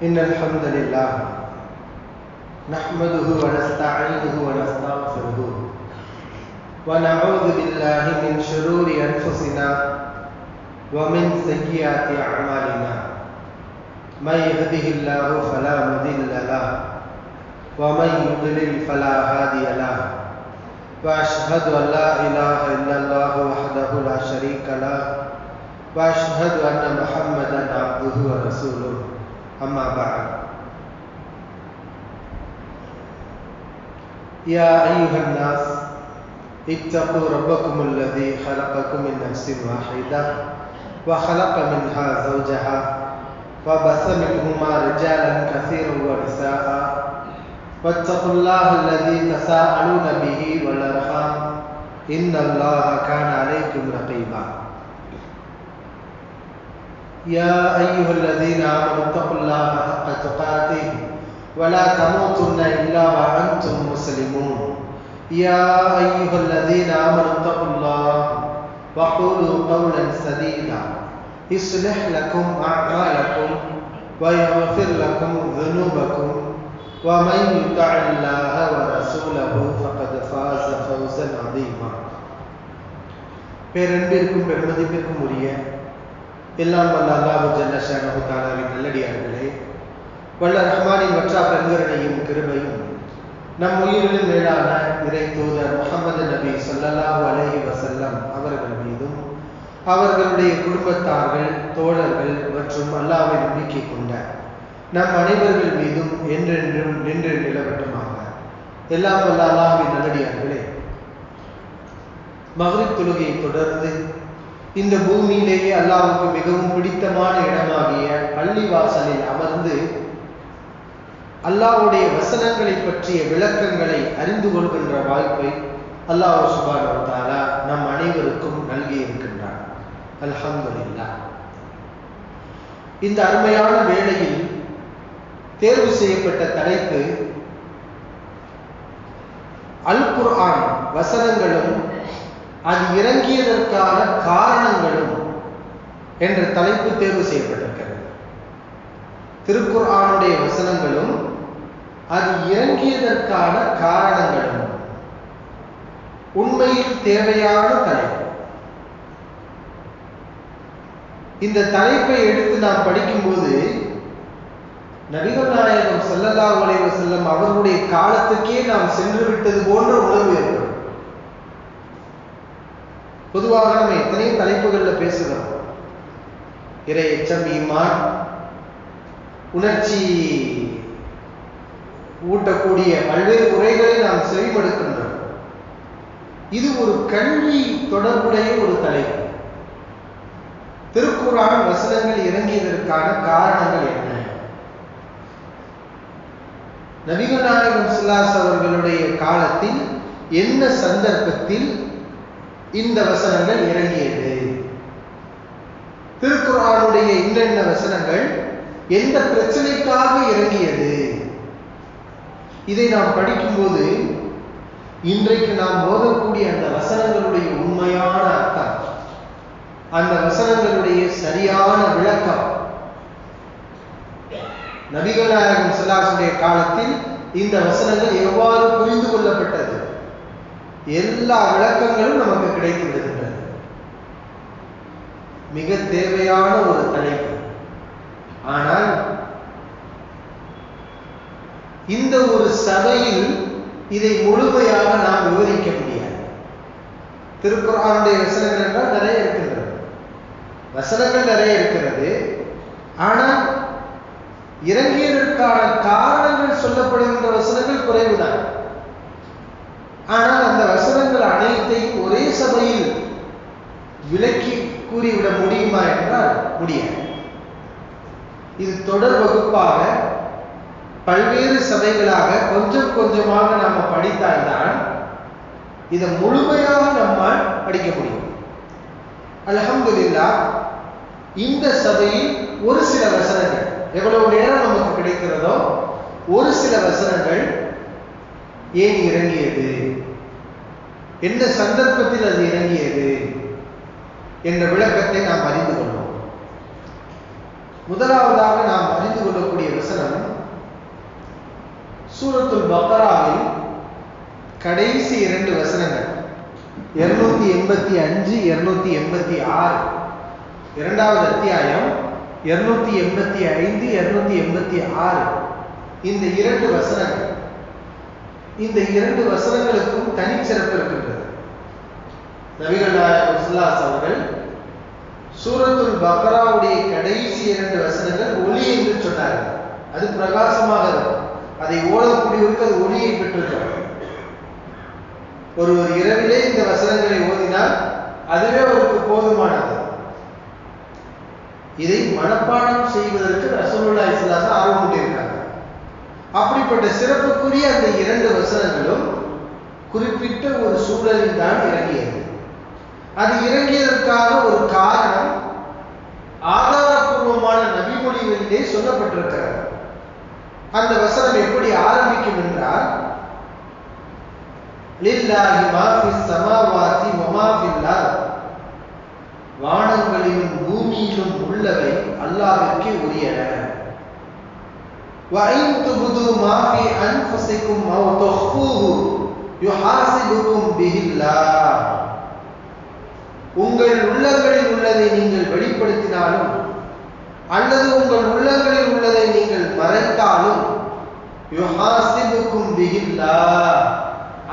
إن الحمد لله نحمده ونستعينه ونستغفره ونعوذ بالله من شرور أنفسنا ومن سيئات أعمالنا من يهده الله فلا مضل له ومن يضلل فلا هادي له وأشهد أن لا إله إلا الله وحده لا شريك له وأشهد أن محمدا عبده ورسوله أما بعد يا أيها الناس اتقوا ربكم الذي خلقكم من نفس واحدة وخلق منها زوجها وبث منهما رجالا كثيرا ونساء واتقوا الله الذي تساءلون به والأرحام إن الله كان عليكم رقيبا يا أيها الذين آمنوا اتقوا الله حق تقاته ولا تموتن إلا وأنتم مسلمون يا أيها الذين آمنوا اتقوا الله وقولوا قولا سديدا يصلح لكم أعمالكم ويغفر لكم ذنوبكم ومن يطع الله ورسوله فقد فاز فوزا عظيما. பேரன்பிற்கும் பெருமதிப்பிற்கும் உரிய எல்லாம் வல்ல அல்லாஹ் ஜல்ல ஷானஹு தஆலாவின் நல்லடியார்களே, வல்ல ரஹ்மானின் வற்றா பெருங்கருணையும் கிருபையும் நம் உயிரிலும் மேலான இறை தூதர் முஹம்மது நபி ஸல்லல்லாஹு அலைஹி வஸல்லம் அவர்கள் மீதும் அவர்களுடைய குடும்பத்தார்கள், தோழர்கள் மற்றும் அல்லாஹ்வை நம்பிக்கை கொண்ட நம் அனைவர்கள் மீதும் என்றென்றும் நின்று நிலவட்டுமாக. எல்லாம் வல்ல அல்லாஹ்வின் நல்லடியார்களே, மக்ரிப் தொழுகையை தொடர்ந்து இந்த பூமியிலேயே அல்லாஹ்வுக்கு மிகவும் பிடித்தமான இடமாகிய பள்ளிவாசலில் அமர்ந்து அல்லாஹ்வுடைய வசனங்களை பற்றிய விளக்கங்களை அறிந்து கொள்கின்ற வாய்ப்பை அல்லாஹ் சுப்ஹானஹு வ தஆலா நம் அனைவருக்கும் நல்கி இருக்கின்றார். அல்ஹம்துலில்லாஹ். இந்த அருமையான வேளையில் தேர்வு செய்யப்பட்ட தலைப்பு அல் குர்ஆன் வசனங்களும் அது இறங்கியதற்கான காரணங்களும் என்ற தலைப்பு தேர்வு செய்யப்பட்டிருக்கிறது. திருக்குர்ஆனுடைய வசனங்களும் அது இறங்கியதற்கான காரணங்களும் உண்மையில் தேவையான தலைப்பு. இந்த தலைப்பை எடுத்து நாம் படிக்கும்போது நபிகள் நாயகம் ஸல்லல்லாஹு அலைஹி வஸல்லம் அவர்களுடைய காலத்துக்கே நாம் சென்று விட்டது போன்ற உணர்வு ஏற்படும். பொதுவாக நம்ம எத்தனை தலைப்புகள்ல பேசுகிறோம். இறை எச்சம், ஈமான், உணர்ச்சி ஊட்டக்கூடிய பல்வேறு உரைகளை நாம் செவிமடுக்கின்றோம். இது ஒரு கல்வி தொடர்புடைய ஒரு தலைப்பு. திருக்குர்ஆன் வசனங்கள் இறங்கியதற்கான காரணங்கள் என்ன? நபிகள் நாயகம் ஸல்லல்லாஹு அவர்களுடைய காலத்தில் என்ன சந்தர்ப்பத்தில் இந்த வசனங்கள் இறங்கியது? திருக்குர்ஆனுடைய இன்னென்ன வசனங்கள் எந்த பிரச்சனைக்காக இறங்கியது? இதை நாம் படிக்கும்போது இன்றைக்கு நாம் ஓதக்கூடிய அந்த வசனங்களுடைய உண்மையான அர்த்தம், அந்த வசனங்களுடைய சரியான விளக்கம், நபிகள் நாயகம் ஸல்லல்லாஹு காலத்தில் இந்த வசனங்கள் எவ்வாறு புரிந்து கொள்ளப்பட்டது, எல்லா விளக்கங்களும் நமக்கு கிடைத்து விடுகின்றது. மிக தேவையான ஒரு தலைப்பு. ஆனால் இந்த ஒரு சபையில் இதை முழுமையாக நாம் விவரிக்க முடியாது. திருக்குர்ஆனுடைய வசனங்கள் என்றால் நிறைய இருக்கின்றது, வசனங்கள் நிறைய இருக்கிறது. ஆனால் இறங்கியதற்கான காரணங்கள் சொல்லப்படுகின்ற வசனங்கள் குறைவுதான். ஆனால் அந்த வசனங்கள் அனைத்தையும் ஒரே சபையில் விளக்கி கூறிவிட முடியுமா என்றால் முடியாது. இது தொடர் வகுப்பாக பல்வேறு சபைகளாக கொஞ்சம் கொஞ்சமாக நாம படித்தால்தான் இதை முழுமையாக நம்மால் படிக்க முடியும். அல்ஹம்துலில்லாஹ். இந்த சபையில் ஒரு சில வசனங்கள், எவ்வளவு நேரம் நமக்கு கிடைக்கிறதோ ஒரு சில வசனங்கள் ஏன் இறங்கியது, என்ன சந்தர்ப்பத்தில் அது இறங்கியது என்ற விளக்கத்தை நாம் அறிந்து கொள்வோம். முதலாவதாக நாம் அறிந்து கொள்ளக்கூடிய வசனம் கடைசி 2 வசனங்கள் 285 286 இரண்டாவது அத்தியாயம் 285 286 இந்த 2 வசனங்கள், இந்த 2 வசனங்களுக்கும் தனிச்சிறப்பு இருக்கின்றது. நபிகள் நாயகம் ஸல்லல்லாஹு அலைஹி அவர்கள் சூரத்துல் பக்ராவுடைய கடைசி 2 வசனங்கள் ஒளி என்று சொன்னார்கள். அது பிரகாசமாக இருக்கும். அதை ஓடக்கூடியவருக்கு அது ஒளியை பெற்றிருக்கிறார். ஒருவர் இரவிலே இந்த வசனங்களை ஓதினால் அதுவே அவருக்கு போதுமானது. இதை மனப்பாடம் செய்வதற்கு ரசூலுல்லாஹி ஸல்லல்லாஹு அலைஹி ஆர்வம் கொண்டிருக்கிறாங்க. அப்படிப்பட்ட சிறப்புக்குரிய அந்த 2 வசனங்களும் குறிப்பிட்ட ஒரு சூழலில் தான் இறங்கியது. அது இறங்கியதற்காக ஒரு காரணம் ஆதாரபூர்வமான நபிமொழிகளிலே சொல்லப்பட்டிருக்கிறது. அந்த வசனம் எப்படி ஆரம்பிக்கும் என்றால், லில்லாஹி மா ஃபிஸ் ஸமாவாதி வ மா ஃபில் அர்த், வானங்களிலும் பூமியிலும் உள்ளவை அல்லாஹ்வுக்கே உரியன. வ இன் துப்து மா ஃபி அன்ஃபுசிக்கும் அவ் துஃபூஹு யுஹாஸிபுக்கும் பிஹில்லாஹ், உங்கள் உள்ளங்களில் உள்ளதை நீங்கள் வெளிப்படுத்தினாலும் அல்லது உங்கள் உள்ளங்களில் உள்ளதை நீங்கள் மறைத்தாலும் யுஹாஸிபுக்கும் பிஹில்லாஹ்,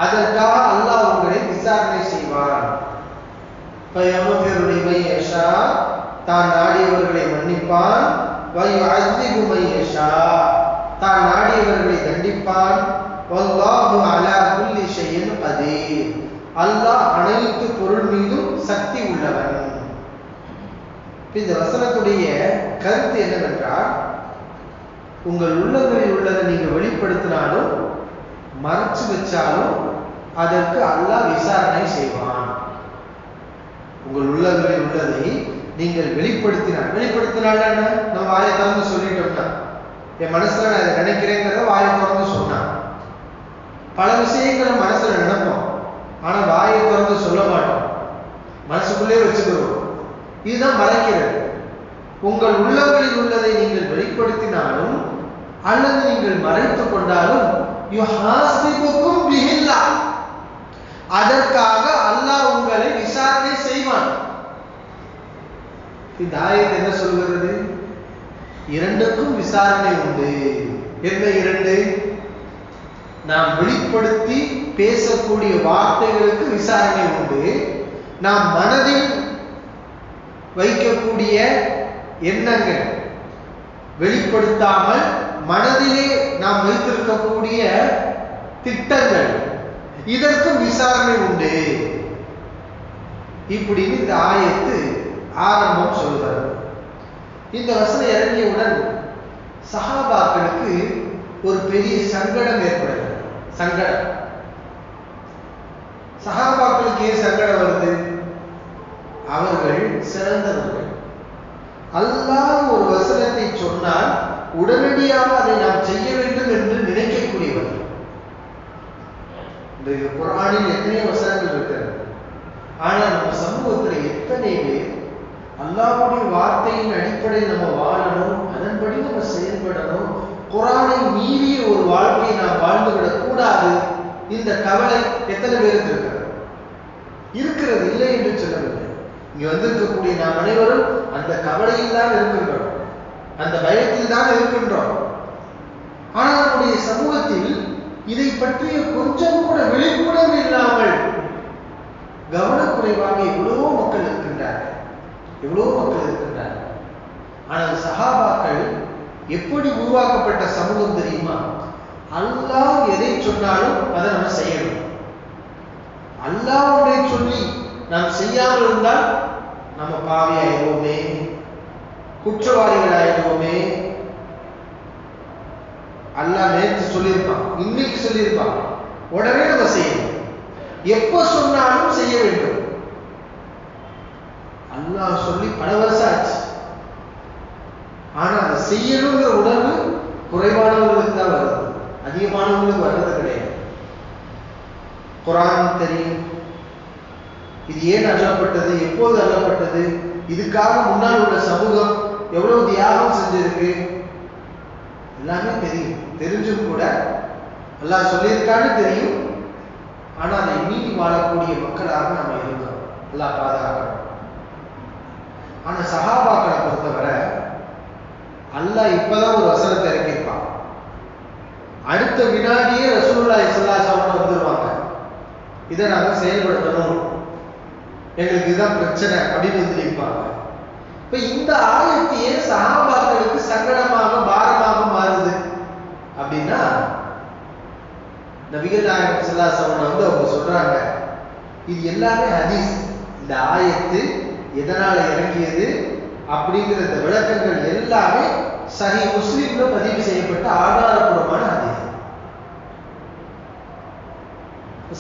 அதற்காக அல்லாஹ் உங்களை விசாரணை செய்வான். ஃபயக்ஃபிரு லிமன் யஷா, தான் நாடியவர்களை மன்னிப்பான். வயுஅஸிபு மன் யஷா, தான் நாடியவர்களை தண்டிப்பான். வல்லாஹு அலா குல்லி ஷைஇன் கதீர், அல்லாஹ் அனைத்து பொருள் மீதும் சக்தி உள்ளவன். இந்த வசனத்துடைய கருத்து என்னவென்றால், உங்கள் உள்ளங்களில் உள்ளதை நீங்கள் வெளிப்படுத்தினாலும் மறைச்சு வச்சாலும் அதற்கு அல்லாஹ் விசாரணை செய்வான். உங்கள் உள்ளங்களில் உள்ளதை நீங்கள் வெளிப்படுத்தினால் என்ன? நம்ம வாயை திறந்து சொல்லிட்டோம்னா, என் மனசுல நான் இதை நினைக்கிறேங்கிறத வாயை திறந்து சொன்னா, பல விஷயங்களை மனசுல நினைப்போம், ஆனா வாயை திறந்து சொல்ல மாட்டோம், மனசுக்குள்ளே வச்சுக்கிறோம். இதுதான் மறைக்கிறது. உங்கள் உள்ளங்களில் உள்ளதை நீங்கள் வெளிப்படுத்தினாலும் அல்லது நீங்கள் மறைத்துக் கொண்டாலும் யுஹாஸிபுக்கும் பிஹில்லாஹ், அதற்காக அல்லாஹ் உங்களை விசாரணை செய்வான். இந்த ஆயத்து என்ன சொல்கிறது? இரண்டுக்கும் விசாரணை உண்டு. என்ன 2? நாம் வெளிப்படுத்தி பேசக்கூடிய வார்த்தைகளுக்கு விசாரணை உண்டு. நாம் மனதில் வைக்கக்கூடிய எண்ணங்கள், வெளிப்படுத்தாமல் மனதிலே நாம் வைத்திருக்கக்கூடிய திட்டங்கள், இதற்கும் விசாரணை உண்டு. இப்படின்னு இந்த ஆயத்து ஆரம்பம் சொல்கிறது. இந்த வசனம் இறங்கியவுடன் சஹாபாக்களுக்கு ஒரு பெரிய சங்கடம் ஏற்படுகிறது. சங்கடம். சஹாபாக்களுக்கு ஏன் சங்கடம் வருது? அவர்கள் சிறந்தவர்கள். அல்லாஹ் ஒரு வசனத்தை சொன்னால் உடனடியாக அதை நாம் செய்ய வேண்டும் என்று நினைக்கக்கூடியவர்கள். இன்றைக்கு குர்ஆனில் எத்தனை வசனங்கள் இருக்கிறது, ஆனால் நம்ம சமூகத்தில் எத்தனை பேர் அல்லாஹ்வுடைய வார்த்தையின் அடிப்படையில் நம்ம வாழணும், அதன்படி நம்ம செயல்படணும், குர்ஆனை மீறிய ஒரு வாழ்க்கையை நாம் வாழ்ந்துவிடக் கூடாது, இந்த கவலை எத்தனை பேருக்கு இருக்கிறது? இல்லை என்று சொல்லவில்லை. இங்க வந்திருக்கக்கூடிய நாம் அனைவரும் அந்த கவலையில் தான் இருக்கின்றோம், அந்த பயத்தில் தான் இருக்கின்றோம். ஆனால் நம்முடைய சமூகத்தில் இதை பற்றிய கொஞ்சம் கூட விழிப்புணர்வு இல்லாமல் கவனக்குறைவாக எவ்வளவோ மக்கள் இருக்கின்றார்கள். ஆனால் சஹாபாக்கள் எப்படி உருவாக்கப்பட்ட சமூகம் தெரியுமா? அல்லாஹ் எதை சொன்னாலும் அதை நம்ம செய்யணும். அல்லாஹ் ஒன்றை சொல்லி நாம் செய்யாமல் இருந்தால் நம்ம பாவி ஆயிடுவோமே, குற்றவாளிகள் ஆயிடுவோமே. அல்லாஹ் நேற்று சொல்லியிருப்பான், இன்னைக்கு சொல்லியிருப்பான், உடனே நம்ம செய்யணும். எப்ப சொன்னாலும் செய்ய வேண்டும். அல்லாஹ் சொல்லி பல வருஷம் ஆச்சு, ஆனா அதை செய்யணுங்கிற உணர்வு குறைவானவர்களுக்கு தான் வருது, அதிகமானவங்களுக்கு வர்றது கிடையாது. குர்ஆன் தெரியும், இது ஏன் அருளப்பட்டது, எப்போது அருளப்பட்டது, இதுக்காக முன்னால் உள்ள சமூகம் எவ்வளவு தியாகம் செஞ்சிருக்கு, எல்லாமே தெரியும். தெரிஞ்சும் கூட அல்லாஹ் சொல்லியிருக்கான்னு தெரியும், ஆனா அதை மீறி வாழக்கூடிய மக்களாக நம்ம இருக்கிறோம். அல்லாஹ் பாதுகாக்கணும். ஆனா சஹாபாக்களை பொறுத்தவரை அல்லாஹ் இப்பதான் ஒரு வசனத்தை இறக்கியிருப்பான். அடுத்த வினாடியே ரசூலுல்லாஹி ஸல்லல்லாஹு அலைஹி வஸல்லம் வந்துருவாங்க. இதை நாங்க செயல்படுத்தணும், எங்களுக்கு இதுதான் பிரச்சனை அப்படின்னு வந்து நிற்பாங்க. இப்ப இந்த ஆயத்தையே சஹாபாக்களுக்கு சங்கடமாக பாரமாக மாறுது அப்படின்னா, நபிகள் நாயகம் ஸல்லல்லாஹு அலைஹி வஸல்லம் வந்து அவங்க சொல்றாங்க, இது எல்லாமே ஹதீஸ். இந்த ஆயத்து எதனால இறங்கியது அப்படிங்கிற இந்த விளக்கங்கள் எல்லாமே சஹீஹ் முஸ்லிம்ல பதிவு செய்யப்பட்ட ஆதாரபூர்வமான ஹதீஸ்.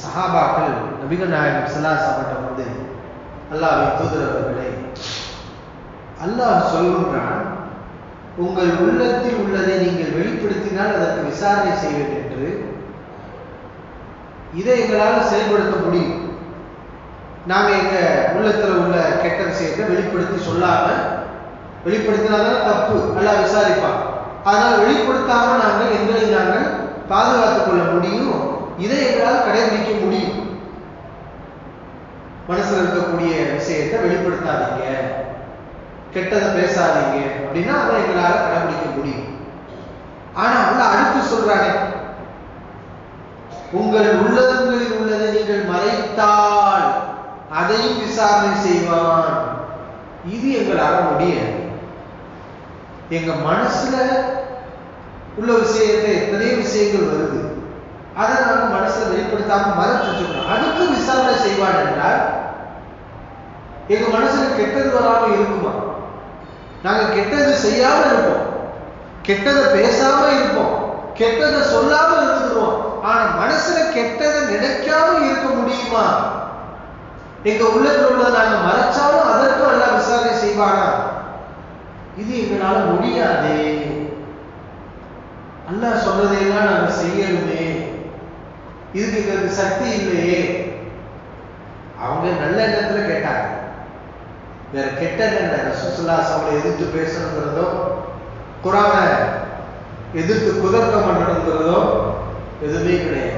சஹாபாக்கள் நபிகள் நாயகம் ஸல்லல்லாஹு அலைஹி வஸல்லம் வந்து, அல்லாஹ்வின் தூதர் அவர்களே, அல்லாஹ் சொல்கின்றான், உங்கள் உள்ளத்தில் உள்ளதை நீங்கள் வெளிப்படுத்தினால் அதற்கு விசாரணை செய்வேன் என்று. இதை எங்களால் செயல்படுத்த முடியும். நாங்க எங்க உள்ளத்துல உள்ள கெட்ட விஷயத்தை வெளிப்படுத்தி சொல்லாம, வெளிப்படுத்தினாதான் தப்பு, அல்லாஹ் விசாரிப்பான். அதனால வெளிப்படுத்தாம நாங்கள் எங்களை நாங்கள் பாதுகாத்துக் கொள்ள முடியும். இதை எங்களால் கடைபிடிக்க முடியும். மனசுல இருக்கக்கூடிய விஷயத்தை வெளிப்படுத்தாதீங்க, கெட்டதை பேசாதீங்க அப்படின்னா அதை எங்களால் கடைபிடிக்க முடியும். ஆனா அல்லாஹ் அடுத்து சொல்றானே, உங்கள் உள்ளங்களில் உள்ளதை நீங்கள் மறைத்தால் அதையும் விசாரணை செய்வான். இது எங்களால் முடியாது. எங்க மனசுல உள்ள விஷயத்தை எத்தனையோ விஷயங்கள் வருது, அதை நாங்க மனசுல வெளிப்படுத்தாம மறைச்சு வச்சுக்கணும். அதுக்கு விசாரணை செய்வான் என்றால் எங்க மனசுல கெட்டது வராம இருக்குமா? நாங்க கெட்டது செய்யாம இருப்போம், கெட்டதை பேசாம இருப்போம், கெட்டதை சொல்லாம இருந்துருவோம். ஆனா மனசுல கெட்டதை நினைக்காம இருக்க முடியுமா? எங்க உள்ளத்துல உள்ளதை நாங்க மறைச்சாலும் அதற்கும் அல்லாஹ் விசாரணை செய்வானா? இது எங்களால முடியாதே. அல்லாஹ் சொன்னதையெல்லாம் நாங்க செய்யணுமே, இதுக்கு எங்களுக்கு சக்தி இல்லையே. அவங்க நல்ல எண்ணத்துல கேட்டாங்க, வேற கெட்ட எண்ணம் ரசூலுல்லாஹி ஸல்லல்லாஹு அலைஹி வஸல்லம் எதிர்த்து பேசணுங்கிறதோ, குர்ஆனை எதிர்த்து குதர்க்கம் பண்ணணுங்கிறதோ எதுவுமே கிடையாது.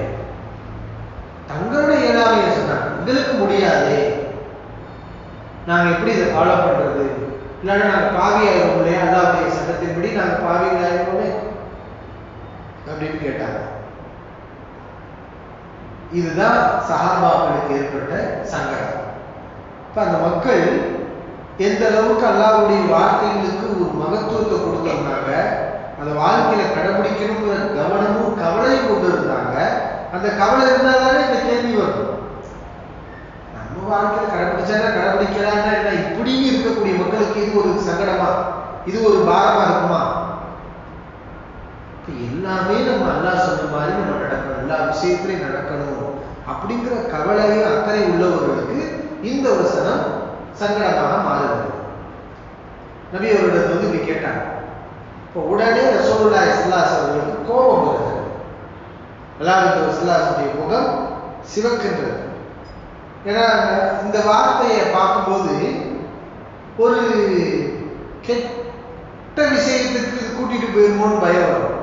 தங்களுடைய இயலாமையை சொன்னாங்க, எங்களுக்கு முடியாதே, நாங்க எப்படி இதை ஃபாலோ பண்றது? இல்லைன்னா நாங்க பாவி ஆயிரும் இல்லையா, அல்லாஹ்வுடைய சட்டத்தின்படி நாங்க பாவிகள் ஆயிருவோமே அப்படின்னு கேட்டாங்க. இதுதான் சஹாபாக்களுக்கு ஏற்பட்ட சங்கடம். இப்ப அந்த மக்கள் எந்த அளவுக்கு அல்லாஹ்வுடைய வார்த்தைகளுக்கு ஒரு மகத்துவத்தை கொடுத்திருந்தாங்க, அந்த வாழ்க்கையில கடைபிடிக்கணுங்கிற கவனமும் கவலையும் கொண்டு இருந்தாங்க. அந்த கவலை இருந்தாதானே இந்த கேள்வி வரும், நம்ம வாழ்க்கையில கடைபிடிச்சா கடைபிடிக்கிறான்னா என்ன, இப்படின்னு இருக்கக்கூடிய மக்களுக்கு இது ஒரு சங்கடமா, இது ஒரு பாரமா இருக்குமா? எல்லாமே நம்ம அல்லாஹ் சொன்ன மாதிரி நம்ம நடக்கணும், எல்லா விஷயத்திலையும் நடக்கணும் அப்படிங்கிற கவலையும் அக்கறை உள்ளவர்களுக்கு இந்த வசனம் சங்கடமாக மாறுகிறது. நபி அவர்களிடம் வந்து இப்படி கேட்டாங்க. இப்போ உடனே ரசூலுல்லாஹி ஸல்லல்லாஹு அலைஹி வஸல்லம் கோபம் வருகிறது. அல்லாஹ்வுடைய ஸல்லல்லாஹுடைய முகம் சிவக்கின்றது. ஏன்னா இந்த வார்த்தையை பார்க்கும்போது ஒரு கெட்ட விஷயத்துக்கு கூட்டிட்டு போயிருமோன்னு பயம் வரும்.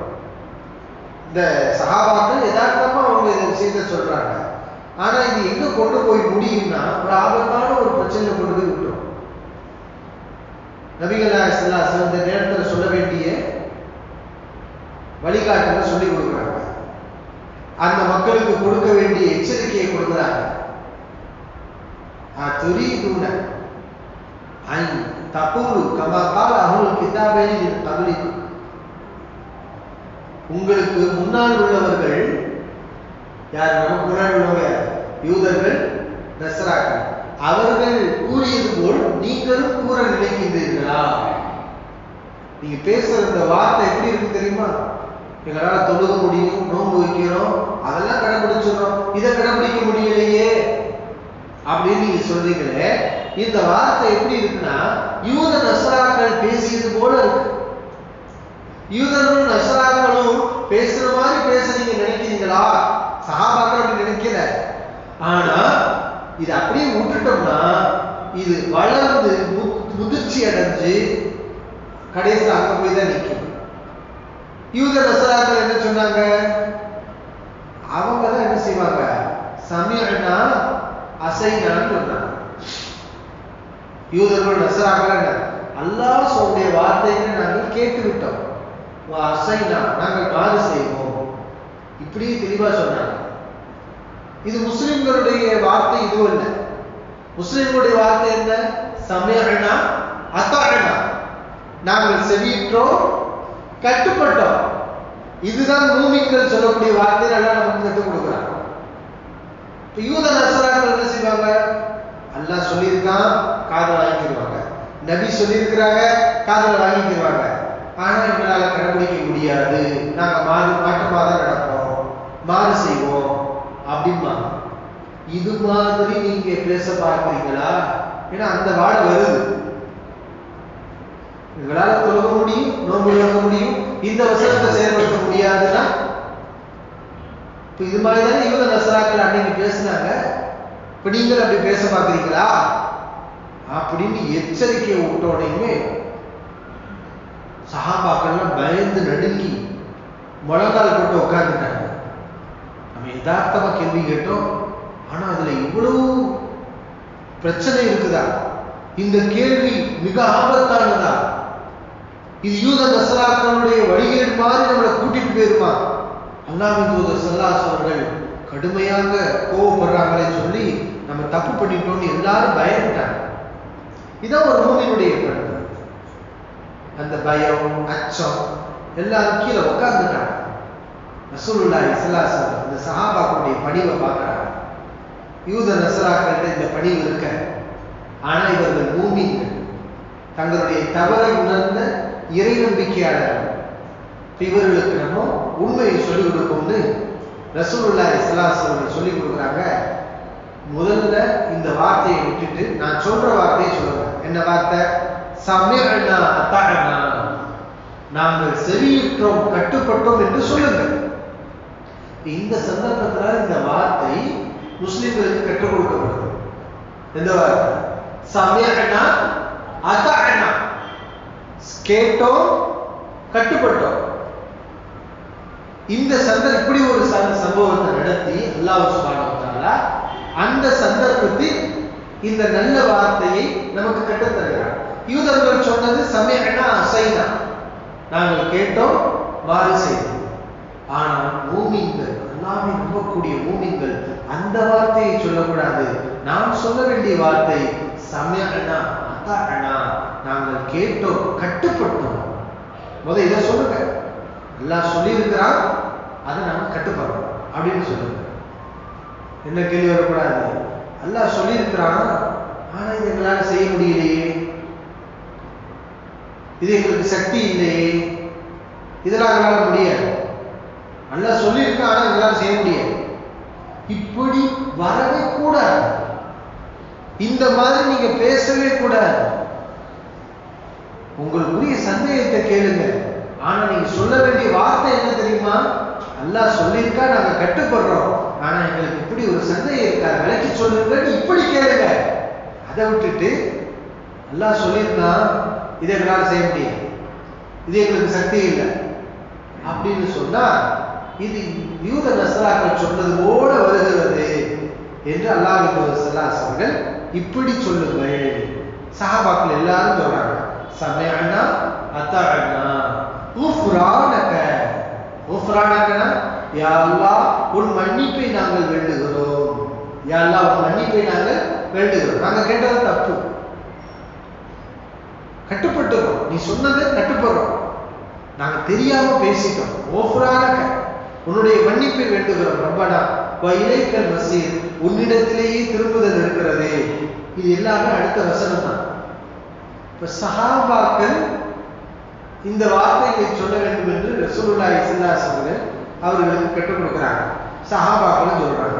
இந்த சஹாபாக்கள் யதார்த்தமா அவங்க இந்த விஷயத்த சொல்றாங்க, ஆனா இது எங்க கொண்டு போய் முடியும்னா ஒரு ஆபத்தான ஒரு பிரச்சனை கொண்டு போய் விட்டுரும். நபிகள் நாயகம் ஸல்லல்லாஹு அலைஹி வஸல்லம் இந்த நேரத்தில் சொல்ல வேண்டிய வழிகாட்டுல சொல்லி கொடுக்குறாங்க, அந்த மக்களுக்கு கொடுக்க வேண்டிய எச்சரிக்கையை கொடுக்குறாங்க. துரீதுன அன் தகூலு கமா கால அஹ்லுல் கிதாபைனி மின் கப்லிக்கும், உங்களுக்கு முன்னால் உள்ளவர்கள் யார்? நமக்கு முன்னால் உள்ளவங்க யூதர்கள், நஸ்ராக்கள், அவர்கள் கூறியது போல் நீங்களும் கூற நினைக்கின்றீர்களா? நீங்க பேசுற இந்த வார்த்தை எப்படி இருக்கு தெரியுமா? எங்களால தொழுக முடியும், நோன்பு வைக்கிறோம், அதெல்லாம் கடைபிடிச்சிடறோம், இதை கடைபிடிக்க முடியலையே அப்படின்னு நீங்க சொல்றீங்களே, இந்த வார்த்தை எப்படி இருக்குன்னா யூத நஸ்ராக்கள் பேசியது போல இருக்கு. யூதர்களும் நஸ்ராக்களும் பேசுற மாதிரி பேச நீங்க நினைக்கிறீங்களா? சஹாபாக்கள் அப்படி நினைக்கல. ஆனா இது அப்படியே விட்டுட்டோம்னா இது வளர்ந்து முதிர்ச்சி அடைஞ்சு கடைசியில் அங்க போய் தான் நிற்கும். யூத நஸ்ராக்கள் என்ன சொன்னாங்க? அவங்க தான் என்ன செய்வாங்க? சமிஅனா அசைனான்னு சொன்னாங்க. யூதர்கள் நஸ்ராக்கள் அல்லாஹ் சொல்லுடைய வார்த்தைகளை நாங்கள் கேட்டு விட்டோம், அசைனா நாங்கள் மாறு செய்வோம், இப்படி தெளிவா சொன்னாங்க. இது முஸ்லிம்களுடைய வார்த்தை இதுவும் இல்லை. முஸ்லிம்களுடைய வார்த்தை என்ன? சமிஅனா அதாஅனா, நாங்கள் செவியிட்டோம் கட்டுப்பட்டோம். இதுதான் மூமின்கள் சொல்லக்கூடிய வார்த்தை. அல்லாஹ் நமக்கு கற்றுக் கொடுக்குறாங்க. யூத நஸ்ராக்கள் என்ன செய்வாங்க? அல்லாஹ் சொல்லியிருக்கான், காதுல வாங்கிக்கிடுவாங்க. நபி சொல்லியிருக்கிறாங்க, காதுல வாங்கிக்கிடுவாங்க. ஆனா எங்களால கடைபிடிக்க முடியாது, நாங்க மாற்றமாக தான் நடப்போம், மாறு செய்வோம் அப்படிம்பாங்க. இது மாதிரி நீங்க பேச பார்க்கிறீங்களா? ஏன்னா அந்த வார்த்தை வருது. எங்களால தொழுக முடியும், நோன்பு நோக்க முடியும், இந்த வசனத்தை செயல்படுத்த முடியாதுன்னா இது மாதிரி தானே யூத நஸ்ராக்கள் அன்னைக்கு பேசினாங்க. இப்ப நீங்கள் அப்படி பேச பார்க்கிறீங்களா அப்படின்னு எச்சரிக்கை விட்டோடையுமே சஹாபாக்கள்லாம் பயந்து நடுங்கி முழங்கால் போட்டு உட்கார்ந்துட்டாங்க. நம்ம யதார்த்தமா கேள்வி கேட்டோம், ஆனா அதுல இவ்வளவு பிரச்சனை இருக்குதா? இந்த கேள்வி மிக ஆபத்தானதா? இது யூத நஸ்ராக்களுடைய வழிகேடு மாதிரி நம்மளை கூட்டிட்டு போயிருமா? அல்லாஹ்வின் தூதர் ஸல்லல்லாஹு அலைஹி அவர்கள் கடுமையாக கோவப்படுறாங்களே சொல்லி நம்ம தப்பு பண்ணிட்டோம்னு எல்லாரும் பயந்துட்டாங்க. இதான் ஒரு மூமினுடைய பண்பு. அந்த பயம், அச்சம் எல்லாரும் கீழே உட்கார்ந்துட்டாங்க. ரசூலுல்லாஹி ஸல்லல்லாஹு அலைஹி வஸல்லம் இந்த சஹாபாக்களுடைய பணிவை பார்க்கறாங்க. யூத நஸ்ராக்களிட்ட இந்த பணிவு இருக்க, ஆனா இவர்கள் மூமின்கள், தங்களுடைய தவறை உணர்ந்த இறை நம்பிக்கையாளர்கள். இவர்களுக்கு நம்ம உண்மையை சொல்லிக் கொடுக்கும்னு ரசூலுல்லாஹி ஸல்லல்லாஹு அலைஹி வஸல்லம் சொல்லிக் கொடுக்குறாங்க. முதல்ல இந்த வார்த்தையை விட்டுட்டு நான் சொல்ற வார்த்தையை சொல்லுங்க. என்ன வார்த்தை? சமிஅனா அதாஅனா, நாங்கள் செவியுற்றோம் கட்டுப்பட்டோம் என்று சொல்லுங்கள். இந்த சந்தர்ப்பத்தில் இந்த வார்த்தை முஸ்லிம்களுக்கு கற்றுக் கொடுக்கப்படுது. எந்த வார்த்தை? சமிஅனா அதாஅனா, கேட்டோம் கட்டுப்பட்டோம். இந்த இப்படி ஒரு சம்பவத்தை நடத்தி அல்லாஹ் சுப்ஹானஹு வ தஆலா அந்த சந்தர்ப்பத்தில் இந்த நல்ல வார்த்தையை நமக்கு கற்றுத் தருகிறார். யூதர்கள் சொன்னது சமிஅனா அஸைனா, நாங்கள் கேட்டோம் மாறு செய்தோம். ஆனால் மூமின்கள், அல்லாஹ்வை நம்பக்கூடிய மூமின்கள் அந்த வார்த்தையை சொல்லக்கூடாது. நாம் சொல்ல வேண்டிய வார்த்தை சமிஅனா அதாஅனா, நாங்கள் கேட்டோம் கட்டுப்பட்டோம். முதல்ல இதை சொல்லுங்க. அல்லாஹ் சொல்லியிருக்கிறான், அதை நாம கட்டுப்படுறோம் அப்படின்னு சொல்லுங்க. என்ன கேள்வி வரக்கூடாது? அல்லாஹ் சொல்லியிருக்கிறான், ஆனா இது எங்களால் செய்ய முடியலையே, இது எங்களுக்கு சக்தி இல்லையே, இதெல்லாம் எங்களால் முடியாது. அல்லாஹ் சொல்லியிருக்கான், ஆனா எங்களால் செய்ய முடியாது. இப்படி வரவே கூடாது. இந்த மாதிரி நீங்க பேசவே கூடாது. உங்களுக்குரிய சந்தேகத்தை கேளுங்க. ஆனா நீங்க சொல்ல வேண்டிய வார்த்தை என்ன தெரியுமா? அல்லாஹ் சொல்லியிருக்கா, நாங்க கட்டுப்படுறோம், ஆனா எங்களுக்கு இப்படி ஒரு சந்தேகம் இருக்கா, விளக்கி சொல்லுங்கன்னு இப்படி கேளுங்க. அதை விட்டுட்டு அல்லாஹ் சொல்லியிருக்கா, இதை எங்களால் செய்ய முடியாது, இது எங்களுக்கு சக்தி இல்லை அப்படின்னு சொன்னா இது யூத நஸ்ராக்கள் சொன்னது போல வருகிறது என்று அல்லாஹ்வின் தூதர் ஸல்லல்லாஹு அலைஹி வஸல்லம் இப்படி சொல்லுங்கள். சஹாபாக்கள் எல்லாரும் சொல்றாங்க, சமிஅனா அதாஅனா குஃப்ரானக. குஃப்ரானகனா யா அல்லாஹ் உன் மன்னிப்பை நாங்கள் வேண்டுகிறோம், யா அல்லாஹ் உன் மன்னிப்பை நாங்கள் வேண்டுகிறோம். நாங்க கேட்டது தப்பு, கட்டுப்பட்டுறோம், நீ சொன்னதை கட்டுப்படுறோம், நாங்க தெரியாம பேசிட்டோம். குஃப்ரானக, உன்னுடைய மன்னிப்பை வேண்டுகிறோம். ரப்பனா வ இலைக்கல் மஸீர், உன்னிடத்திலேயே திரும்புதல் இருக்கிறது. இது எல்லாமே அடுத்த வசனம் தான். இப்ப சஹாபாக்கள் இந்த வார்த்தைகளை சொல்ல வேண்டும் என்று ரசூலுல்லாஹி ஸல்லல்லாஹு அலைஹி வஸல்லம் அவர்களுக்கு கற்றுக் கொடுக்கிறாங்க. சஹாபாக்கள் சொல்றாங்க.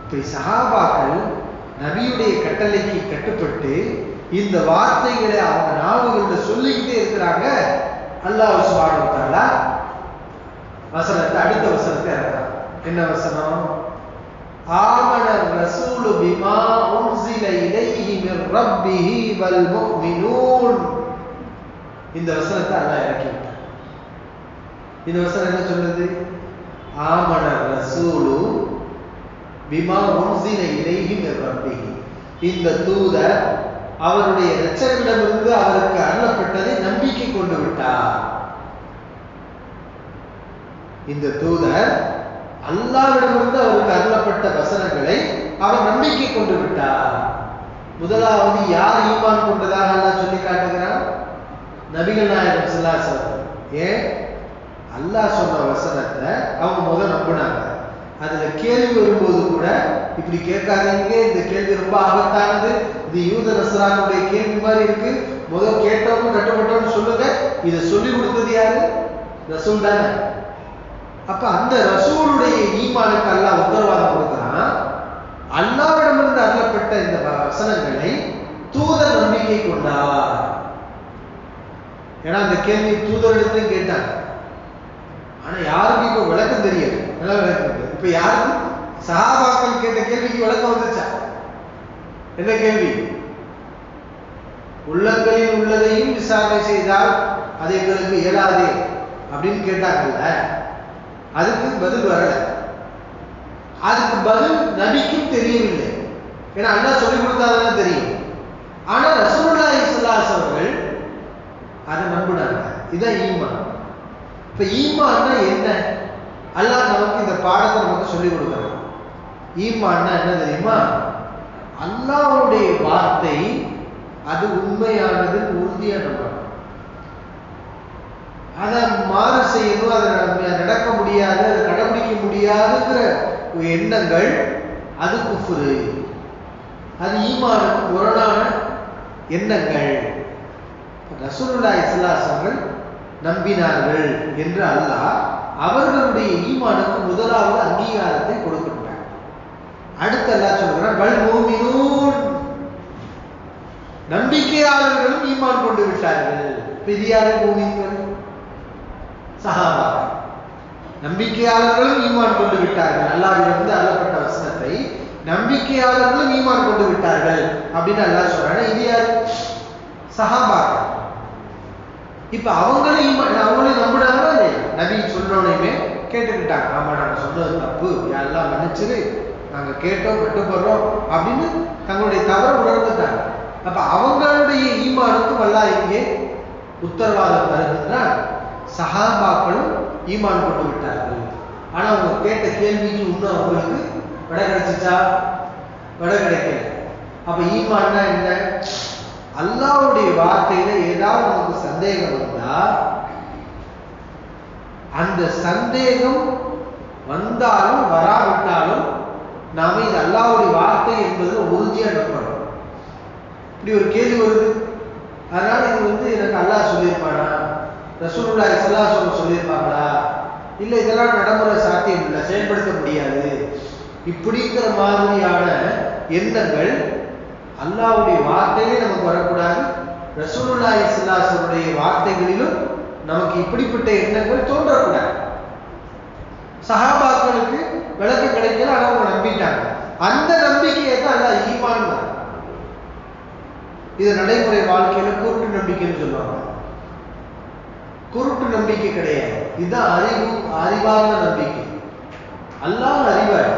இப்ப சஹாபாக்கள் நபியுடைய கட்டளைக்கு கட்டுப்பட்டு இந்த வார்த்தைகளை அவங்க நாவுகளில் சொல்லிக்கிட்டே இருக்கிறாங்க. அல்லாஹ் சுப்ஹானஹு வ தஆலா வசனத்தை அடுத்த வசனத்தை இறக்குறாங்க. என்ன வசனம்? ஆமன ரசூலு பிமா உன்ஸில இலைஹி மின் ரப்பிஹி வல் முஃமினூன். இந்த வசனத்தை அல்லாஹ் இறக்கி விட்டார். இந்த வசனம் என்ன சொல்லுது? ஆமன ரசூலு பிமா உன்சில இலைஹி மிர் ரப்பிஹி, இந்த தூதர் அவருடைய இரட்சகரிடமிருந்து அவருக்கு அருளப்பட்டதை நம்பிக்கை கொண்டு விட்டார். இந்த தூதர் அல்லாஹ்விடமிருந்து அவருக்கு அருளப்பட்ட வசனங்களை அவர் நம்பிக்கை கொண்டு விட்டார். முதலாவது யார் ஈமான் கொண்டதாக அல்லாஹ் சொல்லி காட்டுகிறார்? நபிகள் நாயகம் ஸல்லல்லாஹு அலைஹி வஸல்லம். ஏன்? அல்லாஹ் சொன்ன வசனத்தை அவங்க முதல் நம்பினாங்க. அதுல கேள்வி வரும்போது கூட இப்படி கேட்காதீங்க, இந்த கேள்வி ரொம்ப ஆபத்தானது, இது யூத நஸ்ரானுடைய கேள்வி மாதிரி இருக்கு, முதல் கேட்டவங்க கட்டுப்பட்டவங்க சொல்லுங்க. இதை சொல்லி கொடுத்தது யாரு? ரசூல் தானே. அப்ப அந்த ரசூலுடைய ஈமானுக்கு அல்லாஹ் உத்தரவாதம் கொடுக்கிறான். அல்லாஹ்விடமிருந்து அருளப்பட்ட இந்த வசனங்களை தூதர் நம்பிக்கை கொண்டார். ஏன்னா அந்த கேள்வி தூதரிடத்தையும் கேட்டாங்க. ஆனா யாருக்கும் இப்ப விளக்கம் தெரியாது. இப்ப யாருக்கும் சஹாபாக்கள் கேட்ட கேள்விக்கு விளக்கம் வந்துச்சா? என்ன கேள்வி? உள்ளங்களில் உள்ளதையும் விசாரணை செய்தால் அது எங்களுக்கு இயலாது அப்படின்னு கேட்டாங்கல்ல, அதுக்கு பதில் வரல. அதுக்கு பதில் நபிக்கும் தெரியவில்லை. ஏன்னா அல்லாஹ் சொல்லி கொடுத்தாதான் தெரியும். ஆனா ரசூலுல்லாஹி ஸல்லல்லாஹு அலைஹி வஸல்லம் அதை நம்பினாங்க. இதான் ஈமான். இப்ப ஈமான்னா என்ன? அல்லாஹ் நமக்கு இந்த பாடத்தை நமக்கு சொல்லிக் கொடுக்கிறான். ஈமான்னா என்ன தெரியுமா? அல்லாஹ்வுடைய வார்த்தை அது உண்மையானது, உறுதியா நம்பணும். அதை மாறு செய்யணும், அதை நடக்க முடியாது, அதை கடைபிடிக்க முடியாதுங்கிற எண்ணங்கள் அது குஃப்ரு. அது ஈமானுக்கு முரணான எண்ணங்கள். ரசூலுல்லாஹி ஸல்லல்லாஹு அலைஹி வஸல்லம் நம்பினார்கள் என்று அல்லாஹ் அவர்களுடைய ஈமானுக்கு முதலாவது அங்கீகாரத்தை கொடுக்கின்றார். அடுத்து அல்லாஹ் சொல்கிறார், வல் மூமினூன், நம்பிக்கையாளர்களும் ஈமான் கொண்டு விட்டார்கள். பெரியார மூமின்கள் சஹாபாக்கள். நம்பிக்கையாளர்களும் ஈமான் கொண்டு விட்டார்கள். அல்லாஹ்விடமிருந்து அருளப்பட்ட வசனத்தை நம்பிக்கையாளர்களும் ஈமான் கொண்டு விட்டார்கள் அப்படின்னு அல்லாஹ் சொல்றாங்க. இது யாரு? சஹாபாக்கள். இப்ப அவங்களும் நம்பினாங்களா இல்லையா? நபி சொன்னோனையுமே கேட்டுக்கிட்டாங்க. ஆமா, நாங்க சொன்னது தப்பு, யாரெல்லாம் மன்னிச்சிரு, நாங்க கேட்டோம், கட்டுப்படுறோம் அப்படின்னு தங்களுடைய தவறை உணர்ந்துட்டாங்க. அப்ப அவங்களுடைய ஈமானுக்கும் அல்லாஹ் இங்கே உத்தரவாதம் தருகின்றான். சஹாபாக்களும் ஈமான் கொண்டு விட்டார்கள். ஆனா அவங்க கேட்ட கேள்விக்கு இன்னும் அவங்களுக்கு விடை கிடைச்சிச்சா? விடை கிடைக்கல. அப்ப ஈமான்னா என்ன? அல்லாஹ்வுடைய வார்த்தையில ஏதாவது நமக்கு சந்தேகம் வந்தா, அந்த சந்தேகம் வந்தாலும் வராவிட்டாலும் நாம இது அல்லாஹ்வுடைய வார்த்தை என்பது உறுதியா நம்பணும். இப்படி ஒரு கேள்வி வருது, அதனால இது எனக்கு அல்லாஹ் சொல்லியிருப்பானா, ரசூலுல்லாஹி ஸல்லல்லாஹு அலைஹி வஸல்லம் சொல்லியிருப்பாங்களா, இல்ல இதெல்லாம் நடைமுறை சாத்தியம் இல்லை, செயல்படுத்த முடியாது, இப்படிங்கிற மாதிரியான எண்ணங்கள் அல்லாஹ்வுடைய வார்த்தையிலே நமக்கு வரக்கூடாது. ரசூலுல்லாஹி ஸல்லல்லாஹு அலைஹி வஸல்லம் வார்த்தைகளிலும் நமக்கு இப்படிப்பட்ட எண்ணங்கள் தோன்றக்கூடாது. சஹாபாக்களுக்கு விளக்கம் கிடைக்கல, ஆனா அவங்க நம்பிட்டாங்க. அந்த நம்பிக்கையை தான் அல்லாஹ் ஈமான். இது நடைமுறை வாழ்க்கையில குருட்டு நம்பிக்கைன்னு சொல்லுவாங்க. குருட்டு நம்பிக்கை கிடையாது, இதுதான் அறிவார்ந்த நம்பிக்கை. அல்லாஹ் அறிவாளி.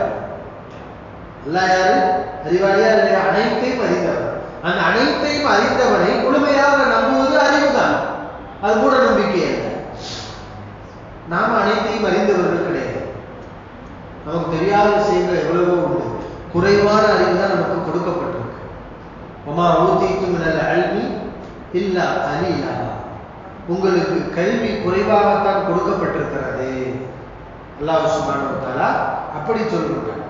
அல்லாஹ் யாரு? அறிவாளியா இல்லையா? அனைத்தையும் அறிந்தவன். அந்த அனைத்தையும் அறிந்தவனை முழுமையாக நம்புவது அறிவுதான், அது கூட நம்பிக்கை அல்ல. நாம அனைத்தையும் அறிந்தவர்கள் கிடையாது. நமக்கு தெரியாத விஷயங்கள் எவ்வளவோ உண்டு. குறைவான அறிவு தான் நமக்கு கொடுக்கப்பட்டிருக்கு. வமா ஊதீதும் மினல் இல்மி இல்லா கலீலா, உங்களுக்கு கல்வி குறைவாகத்தான் கொடுக்கப்பட்டிருக்கிறது. அல்லாஹ் சுப்ஹானஹு வ தஆலா அப்படி சொல்றான்.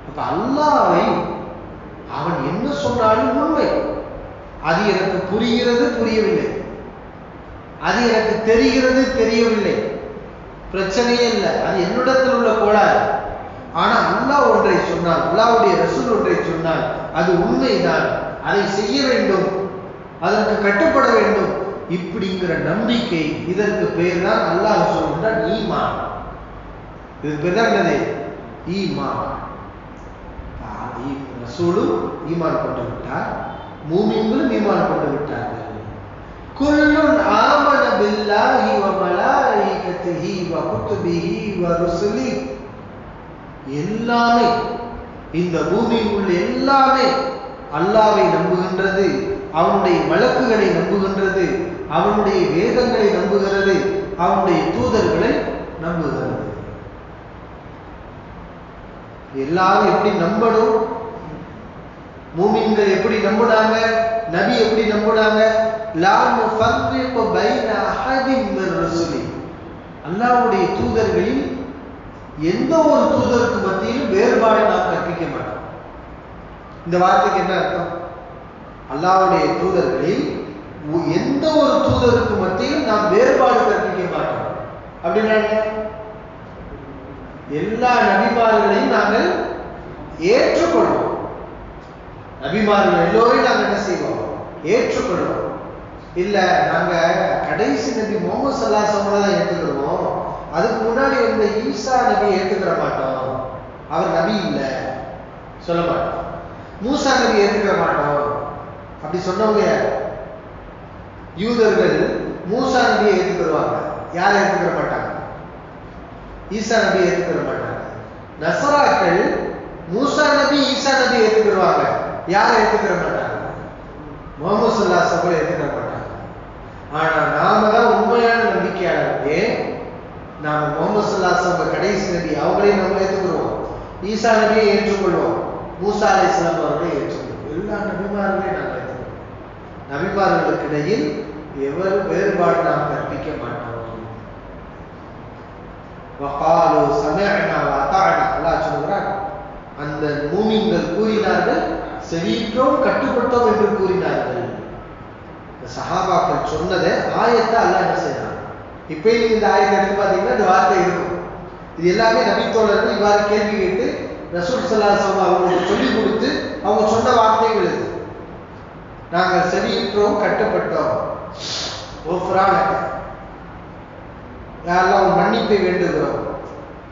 அப்ப அல்லாஹ்வை அவன் என்ன சொன்னாலும் உண்மை. அது எனக்கு புரிகிறது, புரியவில்லை, அது எனக்கு தெரிகிறது, தெரியவில்லை, பிரச்சனையே இல்லை, அது என்னிடத்தில் உள்ள கோளாறு. ஆனா அல்லாஹ் ஒன்றை சொன்னால், அல்லாஹ்வுடைய ரசூல் ஒன்றை சொன்னால் அது உண்மைதான், அதை செய்ய வேண்டும், அதற்கு கட்டுப்பட வேண்டும், இப்படிங்கிற நம்பிக்கை. இதற்கு பெயர் தான் அல்லாஹ் சொல்கின்றான் ஈமான். இதுக்கு பேர் தான் என்னது? ஈமான். ரசூலும் ஈமான் கொண்டு விட்டார், மூமின்களும் ஈமான் கொண்டு விட்டார்கள். குல்லுன் ஆமன பில்லாஹி வ மலாயிகத்திஹி வ குதுபிஹி வ ருசுலிஹி, எல்லாமே இந்த பூமியில் உள்ள எல்லாமே அல்லாஹ்வை நம்புகின்றது, அவனுடைய வழக்குகளை நம்புகின்றது, அவனுடைய வேதங்களை நம்புகிறது, அவனுடைய தூதர்களை நம்புகிறது. எல்லாரும் எப்படி நம்பணும்? மூமின்கள் எப்படி நம்புனாங்க? நபி எப்படி நம்புனாங்க? லா நுஃபர்ரிகு பைன அஹதின் மிர் ருசுலி, அல்லாஹ்வுடைய தூதர்களில் எந்த ஒரு தூதருக்கு மத்தியிலும் வேறுபாடு நாம் கற்பிக்க மாட்டோம். இந்த வார்த்தைக்கு என்ன அர்த்தம்? அல்லாஹ்வுடைய தூதர்களில் எந்த ஒரு தூதருக்கு மத்தியிலும் நாம் வேறுபாடு கற்பிக்க மாட்டோம். அப்படின்னா எல்லா நபிமார்களையும் நாங்கள் ஏற்றுக்கொள்வோம். நபிமார்கள் எல்லோரையும் நாங்கள் என்ன செய்வோம்? ஏற்றுக்கொள்வோம். இல்ல நாங்க கடைசி நபி முஹம்மது ஸல்லல்லாஹு அலைஹி வஸல்லம் தான் ஏற்றுக்கிறோம், அதுக்கு முன்னாடி வந்த ஈசா நபியை ஏற்றுக்கிற மாட்டோம், அவர் நபி இல்லை சொல்ல மாட்டோம். மூசா நபி ஏற்றுக்கிற மாட்டோம் அப்படி சொன்னவங்க யூதர்கள் மூசா நபியை ஏற்றுக்கிடுவாங்க, யாரை ஏற்றுக்கிற மாட்டாங்க? ஈசா நபியை ஏற்றுக்கிற மாட்டாங்க. நசராக்கள் மூசா நபி ஈசா நபியை ஏற்றுக்கிடுவாங்க, யாரை ஏற்றுக்கிற மாட்டாங்க? முஹம்மது ஸல்லல்லாஹு அலைஹி வஸல்லம் ஏற்றுக்கிற மாட்டாங்க. ஆனா நாம தான் உண்மையான நம்பிக்கையாளர்களே. நாம முஹம்மது ஸல்லல்லாஹு அலைஹி வஸல்லம் கடைசி நபி, அவங்களையும் நம்ம ஏற்றுக்கிறோம், ஈசா நபியை ஏற்றுக்கொள்வோம், மூசா அலைஹிஸ்ஸலாம் அவர்களை ஏற்றுக்கொள்வோம். எல்லா நபிமார்களையும் நாங்கள் ஏற்றுக்கிறோம். நபிமார்களுக்கு இடையில் எவர் வேறுபாடு நாம் கற்பிக்க மாட்டோம். வகாலு சமஅனா வஅதஅனா, அல்லாஹ் சொல்கிறார், அந்த மூமின்கள் கூறினார்கள் செவியிட்டோம் கட்டுப்பட்டோம் என்று கூறினார்கள். சஹாபாக்கள் சொன்னதை ஆயத்தை அல்லாஹ் என்ன செய்யறான்? இப்ப இந்த ஆயத்தை எடுத்து பார்த்தீங்கன்னா இந்த வார்த்தை இருக்கும். இது எல்லாமே நபித்தோழர்கள் இவ்வாறு கேள்வி கேட்டு ரசூல் ஸல்லல்லாஹு அலைஹி வஸல்லம் அவங்களுக்கு சொல்லிக் கொடுத்து அவங்க சொன்ன வார்த்தைகள் இது. நாங்கள் செவியிட்டோம் கட்டுப்பட்டோம், யாரெல்லாம் உன் மன்னிப்பை வேண்டுகிறோம்,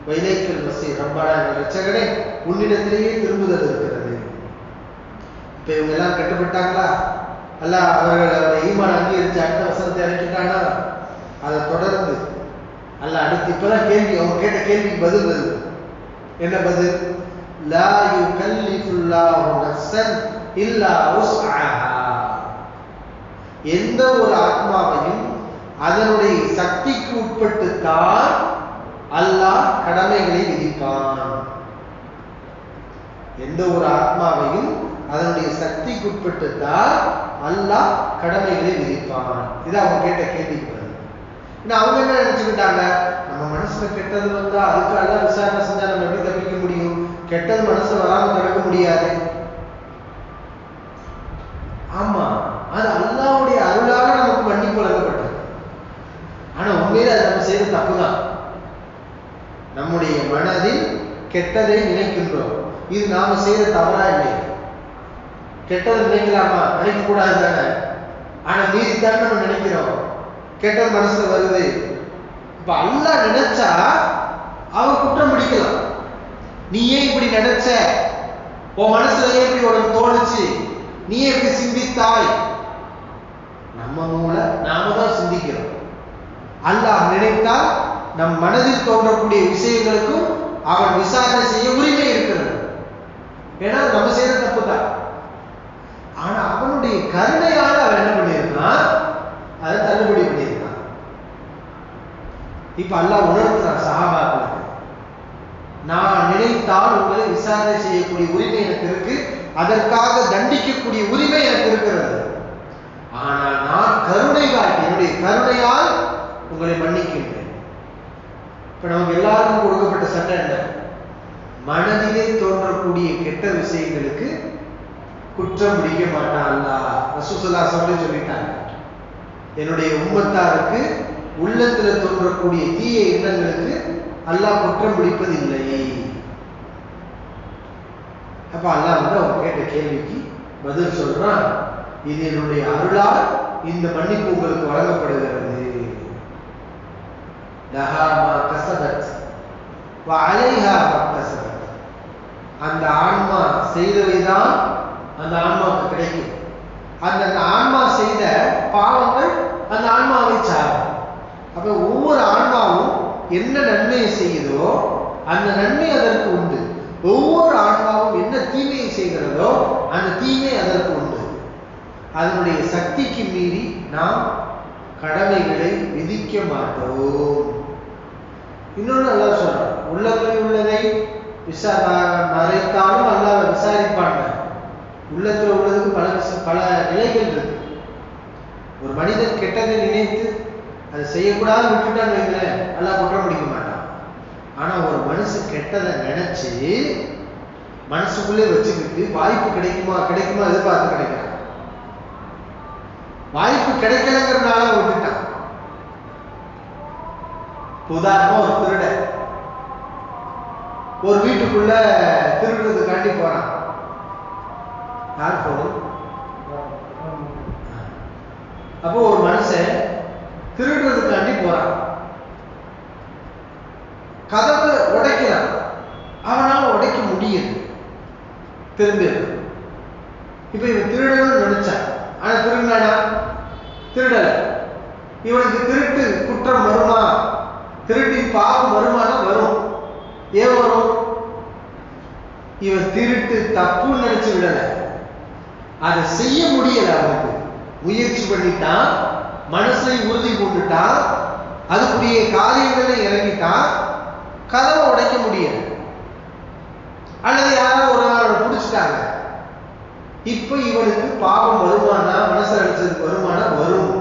வைலைக்கல் மசீர், ரப்பானா இரட்சகனே உன்னிடத்திலேயே திரும்புதல் இருக்கிறது. இப்ப இவங்க எல்லாம் கட்டுப்பட்டாங்களா? அல்லாஹ் அவர்கள் ஈமான் அங்கீகரிச்சு அடுத்த வசனத்தை இறக்கிட்டானா? அதை தொடர்ந்து அல்லாஹ் அடுத்து இப்பதான் கேள்வி, அவங்க கேட்ட கேள்விக்கு பதில் வருது. என்ன பதில்? லா யுகல்லிஃபுல்லாஹு நஃப்ஸன் இல்லா உஸ்அஹா, எந்த ஒரு ஆத்மாவையும் அதனுடைய சக்திக்கு உட்பட்டுத்தான் அல்லாஹ் கடமைகளை விதிப்பான். எந்த ஒரு ஆத்மாவையும் அதனுடைய சக்திக்கு உட்பட்டுத்தான் அல்லாஹ் கடமைகளை விதிப்பான். இது அவங்க கேட்ட கேள்விக்கு பதில். அவங்க என்ன நினைச்சுக்கிட்டாங்க? நம்ம மனசுல கெட்டது வந்தா அதுக்கு அல்லாஹ் விசாரணை செஞ்சா நம்ம எப்படி தப்பிக்க முடியும்? கெட்டது மனசுல வராம தடுக்க முடியாது. ஆமா, அது அல்லாஹ்வுடைய அருளால நமக்கு மன்னிப்பு வழங்கப்பட்டது. ஆனா உண்மையில அது நம்ம செய்த தப்புதான். நம்முடைய மனதில் கெட்டதை நினைக்கின்றோம். இது நாம செய்த தவறா இல்லை? கெட்டதை நினைக்கலாமா? நினைக்க கூடாது தானே. ஆனா மீறித்தான் நம்ம நினைக்கிறோம். கெட்டது மனசுல வருது. இப்ப அல்லாஹ் நினைச்சா அவர் குற்றம் பிடிக்கலாம். நீ ஏன் இப்படி நினைச்ச? உன் மனசுல ஏன் இப்படி உனக்கு தோணுச்சு? நீ எப்படி சிந்தித்தாய்? நம்ம மூளை நாம தான் சிந்திக்கிறோம். அல்லாஹ் நினைத்தால் நம் மனதில் தோன்றக்கூடிய விஷயங்களுக்கும் அவன் விசாரணை செய்ய உரிமை இருக்கிறது. ஏன்னா நம்ம செய்யற தப்பு தான். ஆனா அவனுடைய கருணையால அவன் என்ன பண்ணியிருக்கான்? அதை தள்ளுபடி பண்ணியிருக்கான். இப்ப அல்லாஹ் உணர்த்துறான் சஹாபாக்களுக்கு, நான் நினைத்தால் உங்களை விசாரணை செய்யக்கூடிய உரிமை எனக்கு இருக்கு, அதற்காக தண்டிக்கக்கூடிய உரிமை எனக்கு இருக்கிறது. ஆனால் நான் கருணை காட்டி என்னுடைய கருணையால் உங்களை மன்னிக்கின்றேன். இப்ப நமக்கு எல்லாருக்கும் கொடுக்கப்பட்ட சட்டம் என்ன? மனதிலே தோன்றக்கூடிய கெட்ட விஷயங்களுக்கு குற்றம் பிடிக்க மாட்டான் அல்லாஹ். ரசூல் ஸல்லல்லாஹு அலைஹி வஸல்லம் சொல்லிட்டாங்க, என்னுடைய உம்மத்தாருக்கு உள்ளத்துல தோன்றக்கூடிய தீய எண்ணங்களுக்கு அல்லாஹ் குற்றம் பிடிப்பதில்லை. அப்ப அல்லாஹ் வந்து அவங்க கேட்ட கேள்விக்கு பதில் சொல்றான், இது என்னுடைய அருளால் இந்த மன்னிப்பு உங்களுக்கு வழங்கப்படுகிறது. லஹா மா கஸபத் வ அலைஹா மா கஸபத், அந்த ஆன்மா செய்தவைதான் அந்த ஆன்மாவுக்கு கிடைக்கும். அந்த ஆன்மா செய்த பாவங்கள் அந்த ஆன்மாவை சாரும். அப்ப ஒவ்வொரு ஆன்மாவும் என்ன நன்மையை செய்யுதோ அந்த நன்மை அதற்கு உண்டு. ஒவ்வொரு ஆன்மாவும் என்ன தீமையை செய்கிறதோ அந்த தீமை அதற்கு உண்டு. அதனுடைய சக்திக்கு மீறி நாம் கடமைகளை விதிக்க மாட்டோம். இன்னொன்று அல்லாஹ் சொல்றான், உள்ளத்தில் உள்ளதை மறைத்தாலும் அல்லாஹ் விசாரிப்பாங்க. உள்ளத்துல உள்ளதுக்கு பல நிலைகள் இருக்கு. ஒரு மனிதன் கெட்டதை நினைத்து அதை செய்யக்கூடாது விட்டுட்டான்னு வைங்களேன், அல்லாஹ் குற்றம் பிடிக்க மாட்டான். ஆனா ஒரு மனுஷன் கெட்டதை நினைச்சு மனசுக்குள்ளே வச்சுக்கிட்டு வாய்ப்பு கிடைக்குமா எதிர்பார்த்து கிடைக்கிறான். வாய்ப்பு கிடைக்கலங்கிறதுனால விட்டுட்டான். உதாரணமா ஒரு திருடன் ஒரு வீட்டுக்குள்ள திருடுறதுக்காண்டி போறான். யார் போறது? அப்போ ஒரு மனுஷன் திருடுறதுக்காண்டி போறான். கதவை உடைக்கிறான். அவனால உடைக்க முடியுது. திரும்ப இப்ப இவன் திருடணும்னு நினைச்சான். ஆனா திருடானா? திருடல. இவனுக்கு திருட்டு குற்றம் வருமா? திருட்டின் பாவம் வருமானா? வரும். ஏன் வரும்? இவன் திருட்டு தப்புன்னு நினைச்சு விடல, அதை செய்ய முடியல. அவனுக்கு முயற்சி பண்ணிட்டான், மனசுல உறுதி கொண்டுட்டான், அதுக்குரிய காரியங்களை இறங்கிட்டான், கதவை உடைக்க முடியல. அல்லது யாராவது ஒரு ஆள் பிடிச்சிட்டாங்க. இப்ப இவனுக்கு பாவம் வருமானா? மனசுல நினைச்சதுக்கு வருமானா? வரும்.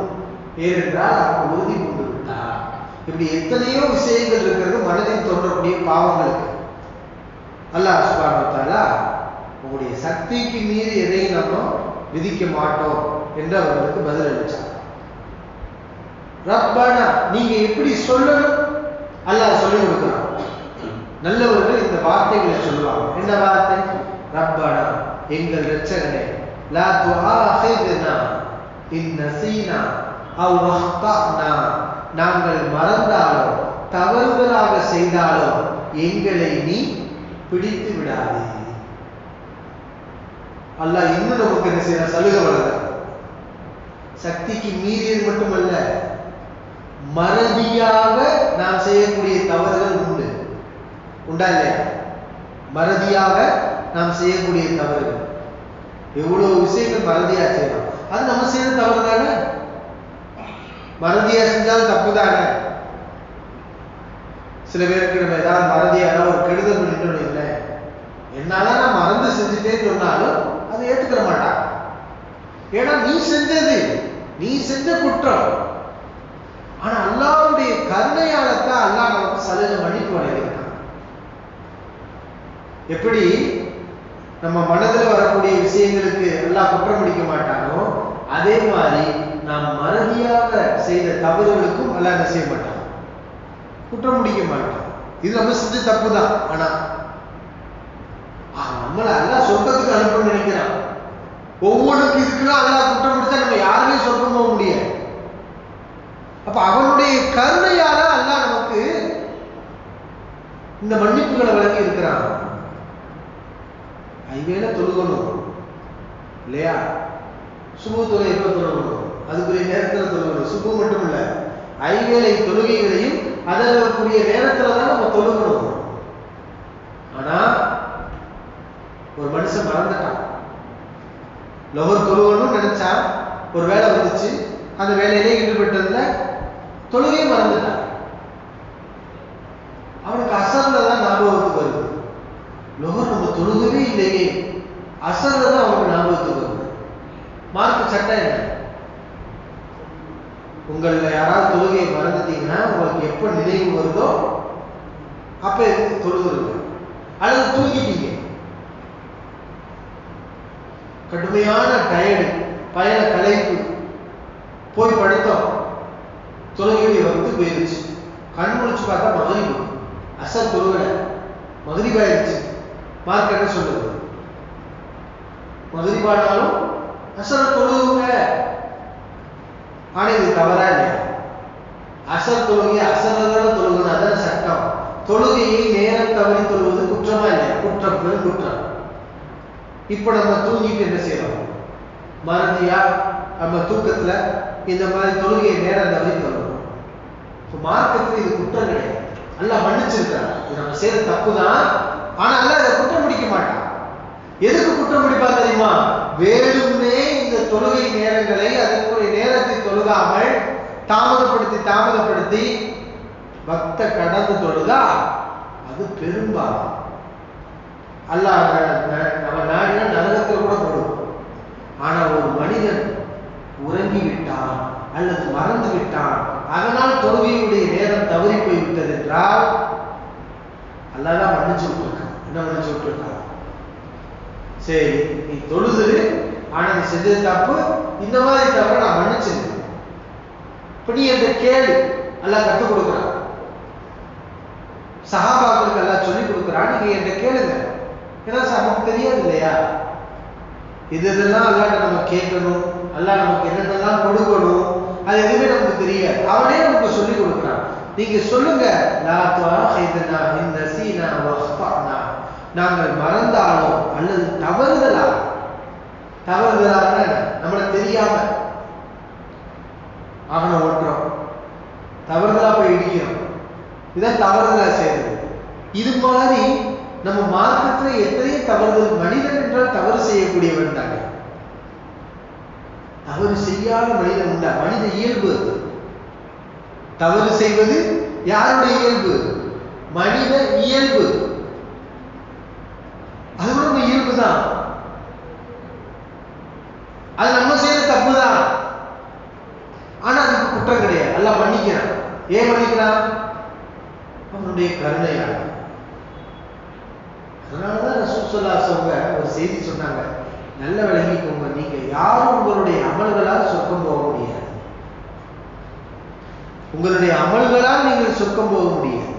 ஏனென்றால் அவன் உறுதி கொண்டு விட்டான். இப்படி எத்தனையோ விஷயங்கள் இருக்கிறது மனதில் தோன்றக்கூடிய பாவங்களுக்கு. அல்லாஹ் சுப்ஹானஹு வ தஆலா உங்களுடைய சக்திக்கு மீறி எதையும் நம்ம விதிக்க மாட்டோம் என்று அவர்களுக்கு பதில் அளிச்சார். ரப்பனா, நீங்க எப்படி சொல்லணும்? அல்லாஹ் சொல்லிக் கொடுக்கிறான். நல்லவர்கள் இந்த வார்த்தைகளை சொல்லுவாங்க. என்ன வார்த்தை? ரப்பனா, எங்கள் இரட்சகனே, லா துஆஹிதுனா இன் நஸீனா அவ் அஹ்தனா, நாங்கள் மறந்தாலோ தவறுதலாக செய்தாலோ எங்களை நீ பிடித்து விடாதே. அல்லாஹ் இன்னும் நமக்கு என்ன செய்யற சலுகை வளர. சக்திக்கு மீறியது மட்டுமல்ல, மறதியாக நாம் செய்யக்கூடிய தவறுகள் உண்டு. உண்டா இல்லையா? மறதியாக நாம் செய்யக்கூடிய தவறுகள் எவ்வளவு விஷயங்கள் மறதியா செய்யலாம். அது நம்ம செய்யற தவறு தானே. மறதியா செஞ்சாலும் தப்பு தானே. சில பேருக்கு நம்ம ஏதாவது மறதியாக ஒரு கெடுதல் பண்ணிட்டோம் இல்லை, என்னால நான் மறந்து செஞ்சுட்டேன்னு சொன்னாலும் அதை ஏற்றுக்கிற மாட்டாங்க. ஏன்னா நீ செஞ்ச குற்றம். ஆனா அல்லாஹ்வுடைய கருணையாலத்தான் அல்லாஹ் நமக்கு சலுகை மன்னிப்பு வழங்கியிருக்கான். எப்படி நம்ம மனதில் வரக்கூடிய விஷயங்களுக்கு அல்லாஹ் குற்றம் பிடிக்க மாட்டானோ, அதே மாதிரி நாம் மறதியாக செய்த தவறுகளுக்கும் அல்லாஹ் என்ன செய்ய மாட்டான், குற்றம் பிடிக்க மாட்டான். இது நம்ம செஞ்ச தப்பு தான். ஆனா நம்மள அல்லாஹ் சொர்க்கத்துக்கு அனுப்பணும்னு நினைக்கிறான். ஒவ்வொன்றுக்கு இதுக்கெல்லாம் அல்லாஹ் குற்றம் பிடிச்சா நம்ம யாருமே சொர்க்கம் போக முடியாது. அப்ப அவனுடைய கருணையால அல்லாஹ் நமக்கு இந்த மன்னிப்புகளை வழங்கி இருக்கிறான். ஐவேளை தொழுகணும் இல்லையா? சுபு தொழுகை எப்ப தொழுகணும்? அதுக்குரிய நேரத்தில் தொழுகணும். சுபு மட்டும் இல்ல, ஐவேளை தொழுகைகளையும் அதற்குரிய நேரத்துல தான் நம்ம தொழுகணும். ஆனா ஒரு மனுஷன் மறந்துட்டான். லோகர் தொழுகணும்னு நினைச்சா, ஒரு வேலை வந்துச்சு, அந்த வேலையிலே ஈடுபட்டதுல தொழுகையை மறந்துட்டான். அவனுக்கு அசர்ல தான் ஞாபகத்துக்கு வருது. லோகர் நம்ம தொழுகவே இல்லையே, அசர்ல தான் அவனுக்கு ஞாபகத்துக்கு வருது. மார்க்கு சட்டம் என்ன? உங்கள யாராவது தொழுகையை மறந்துட்டீங்கன்னா உங்களுக்கு எப்ப நினைவு வருதோ அப்ப தொழுகுறீங்க. அல்லது தூங்கிட்டீங்க, கடுமையான டயர்டு, பயண களைப்பு, போய் படுத்தோம், தொழுகையை வந்து போயிருச்சு. கண் முழிச்சு பார்த்தா மகரிபு, அசர் தொழுகல, மகரிபாயிருச்சு. மார்க் என்ன சொல்லுது? மகரிபானாலும் அசர் தொழுகுங்க. ஆனா இது தவறா இல்லையா? அசர் தொழுகை அசர்தான தொழுகணும், அதான் சட்டம். தொழுகையை நேரம் தவறி தொழுவது குற்றமா இல்லையா? குற்றம், பெரும் குற்றம். இப்ப நம்ம தூங்கிட்டு என்ன செய்யறோம்? மறதியா நம்ம தூக்கத்துல இந்த மாதிரி தொழுகையை நேரம் தவறி தொழுகிறோம். மார்க்கத்துல இது குற்றம் கிடையாது. நல்லா மன்னிச்சிருக்காங்க. இது நம்ம செய்யற தப்பு தான். ஆனா அல்லாஹ் அதை குற்றம் பிடிக்க மாட்டான். எதுக்கு குற்றம் பிடிப்பான் தெரியுமா? வேணும்னே இந்த தொழுகை நேரங்களை அதற்குரிய நேரத்தை தொழுகாமல் தாமதப்படுத்தி பக்த கடந்து தொழுதா அது பெரும்பாலும் அல்லாஹ் நம்ம நாடினா நரகத்தில் கூட போடுவோம். ஆனா ஒரு மனிதன் உறங்கி விட்டான் அல்லது மறந்து விட்டான், அதனால் தொழுகையுடைய நேரம் தவறி போய்விட்டது என்றால் அல்லாஹ் தான் மன்னிச்சு விட்டுருக்கான். என்ன மன்னிச்சு விட்டுருக்கான்? சரி, நீ தொழுது, ஆனா நீ செஞ்சது தப்பு, இந்த மாதிரி தவிர நான் மன்னிச்சிருக்கேன். இப்ப நீ அந்த கேளு, அல்லாஹ் கற்றுக் கொடுக்குறான். சஹாபாக்களுக்கு அல்லாஹ் சொல்லிக் கொடுக்குறான், நீங்க என்ற கேளுங்க. ஏன்னா நமக்கு தெரியாது இல்லையா, இதெல்லாம் அல்லாஹ் நம்ம கேட்கணும், அல்லாஹ் நமக்கு என்னென்னலாம் கொடுக்கணும், அது எதுவுமே நமக்கு தெரியாது. அவனே நமக்கு சொல்லிக் கொடுக்குறான். நீங்க சொல்லுங்க, லா துஆஹிதுனா இன் நஸீனா வ அக்தஅனா, நாங்கள் மறந்தாலோ அல்லது தவறுதலாக நம்மளை தெரியாம வாகனம் ஓட்டுறோம், தவறுதலா போய் இடிக்கிறோம், இதான் தவறுதலா செய்யறது. இது மாதிரி நம்ம மார்க்கத்துல எத்தனையோ தவறுதல். மனிதன் என்றால் தவறு செய்யக்கூடியவன் தாங்க. தவறு செய்யாத மனிதன் உண்டா? மனித இயல்பு. தவறு செய்வது யாருடைய இயல்பு? மனித இயல்பு. அது நம்ம இயல்பு தான். அது நம்ம செய்யற தப்பு தான். ஆனா அதுக்கு குற்றம் கிடையாது. அல்லாஹ் மன்னிக்கிறான். ஏன் மன்னிக்கிறான்? அவனுடைய கருணையாக. அதனாலதான் ரசூல் ஸல்லல்லாஹு அலைஹி வஸல்லம் ஒரு செய்தி சொன்னாங்க, நல்ல விளங்கிக்கோங்க, நீங்க யாரும் உங்களுடைய அமல்களால் சொர்க்கம் போக முடியாது. உங்களுடைய அமல்களால் நீங்கள் சொர்க்கம் போக முடியாது.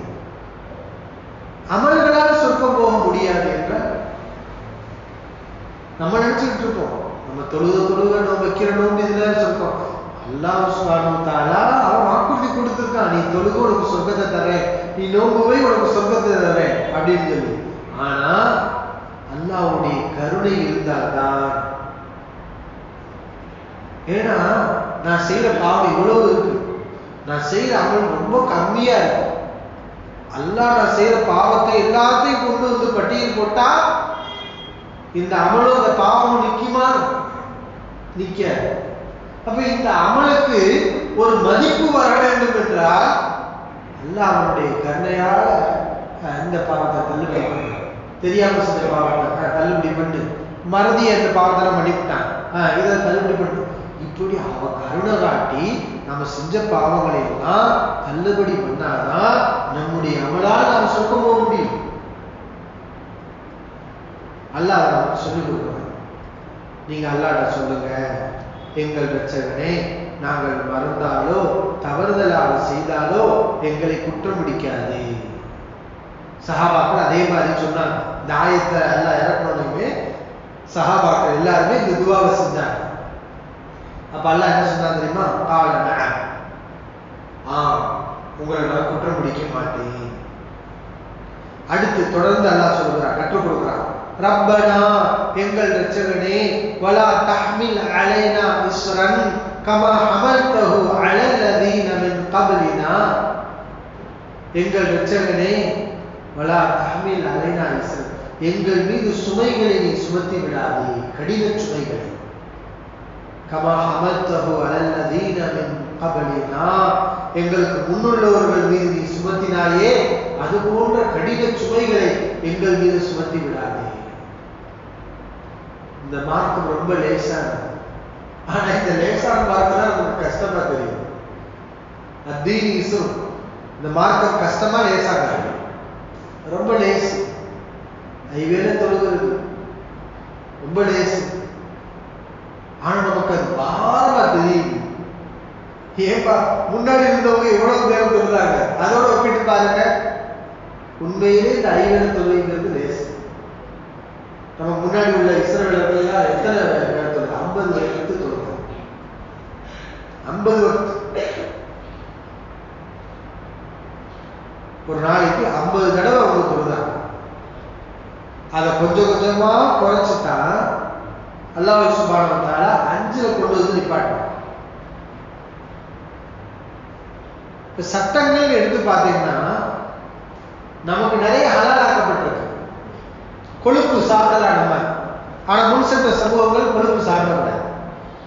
அமல்களால் சொர்க்கம் போக முடியாது என்றால் நம்ம நினைச்சுட்டு இருக்கோம், நம்ம தொழுக நம்ம வைக்கிற நோம்பு இதுல சொர்க்கம். அல்லாஹ் சுப்ஹானஹு வ தஆலா அவன் வாக்குறுதி கொடுத்திருக்கான், நீ தொழுக உனக்கு சொர்க்கத்தை தரேன், நீ நோம்பு வை உனக்கு சொர்க்கத்தை தரேன் அப்படின்னு சொல்லி. ஆனா அல்லாஹ்வுடைய கருணை இருந்தால்தான். ஏன்னா நான் செய்யற பாவம் இவ்வளவு இருக்கு, நான் செய்யற அமல் ரொம்ப கம்மியா இருக்கு. அல்லாஹ் நான் செய்யற பாவத்தை எல்லாத்தையும் கொண்டு வந்து பட்டியல் போட்டா இந்த அமலும் அந்த பாவமும் நிக்குமா? நிக்க. அப்ப இந்த அமலுக்கு ஒரு மதிப்பு வர வேண்டும் என்றால் அல்லாஹ் அவனுடைய கருணையால இந்த பாவத்தை தள்ளுபடி பண்ண, தெரியாம செஞ்ச பாவத்தை தள்ளுபடி பண்ணு, மறதியை அந்த பாவத்தை மன்னிவிட்டான், இதை தள்ளுபடி பண்ணு. இப்படி அவ கருணை காட்டி நம்ம செஞ்ச பாவங்களை எல்லாம் தள்ளுபடி பண்ணாதான் நம்முடைய அமலால் நாம் சொர்க்கம் போக முடியும். அல்லாஹ் நமக்கு சொல்லிக் கொடுக்கணும். நீங்க அல்லாஹ்ட்ட சொல்லுங்க, எங்கள் இரட்சகனே, நாங்கள் மறந்தாலோ தவறுதலாக செய்தாலோ எங்களை குற்றம் பிடிக்காது. சஹாபாக்கள் அதே மாதிரி சொன்னாங்க. இந்த ஆயத்தை அல்லாஹ் இறக்கணுமே சஹாபாக்கள் எல்லாருமே இந்த துவாவை செஞ்சாங்க. அப்ப அல்லாஹ் என்ன சொன்னா தெரியுமா? கால நஅம், உங்களை நான் குற்றம் பிடிக்க மாட்டேன். அடுத்து தொடர்ந்து அல்லாஹ் சொல்கிறான், கற்றுக் கொடுக்கிறான். ரப்பனா, எங்கள் இரட்சகனே, வலா தஹ்மில் அலைனா இஸ்ரன் கமா ஹமல்தஹு அலல் லதீன மின் கப்லினா. எங்கள் இரட்சகனே, வலா தஹ்மில் அலைனா இஸ்ரன், எங்கள் மீது சுமைகளை நீ சுமத்தி விடாதே, கடின சுமைகளை. கமா ஹமல்தஹு அலல் லதீன மின் கப்லினா, எங்களுக்கு முன்னுள்ளவர்கள் மீது நீ சுமத்தினாயே அது போன்ற கடின சுமைகளை எங்கள் மீது சுமத்தி விடாதே. இந்த மார்க்கம் ரொம்ப லேசானது. ஆனா இந்த லேசான மார்க்கம் தான் நமக்கு கஷ்டமா தெரியும். அத்தீன் இஸ்ரு, இந்த மார்க்கம் கஷ்டமா லேசாக ரொம்ப லேசு. ஐவேளை தொழுகிறது ரொம்ப லேசு. ஆனா நமக்கு அது பாரமா தெரியும். ஏன்பா முன்னாடி இருந்தவங்க எவ்வளவு நேரம் தொழுதாங்க, அதோட ஒப்பிட்டு பாருங்க. உண்மையிலே இந்த ஐவேளை தொழுகைங்கிறது லேசு. நம்ம முன்னாடி உள்ள இஸ்ரவேலர்கள் எல்லாம் எத்தனை நேரம் தொழுது? 50 வருஷத்துக்கு தொழுது. 50 வருஷம். ஒரு நாளைக்கு 50 தடவை அவங்க தொழுதாங்க. அதை கொஞ்சம் கொஞ்சமா குறைச்சிட்டா அல்லாஹ் சுப்ஹானஹு வ தஆலா 5ல கொண்டு வந்து நிப்பாட்டான். சட்டங்கள் எடுத்து பார்த்தீங்கன்னா நமக்கு நிறைய ஹலால் ஆக்கப்பட்டிருக்கு. கொழுப்பு சாப்பிடலாம் நம்ம. ஆனா முன் சென்ற சமூகங்கள் கொழுப்பு சாப்பிடக்கூடாது.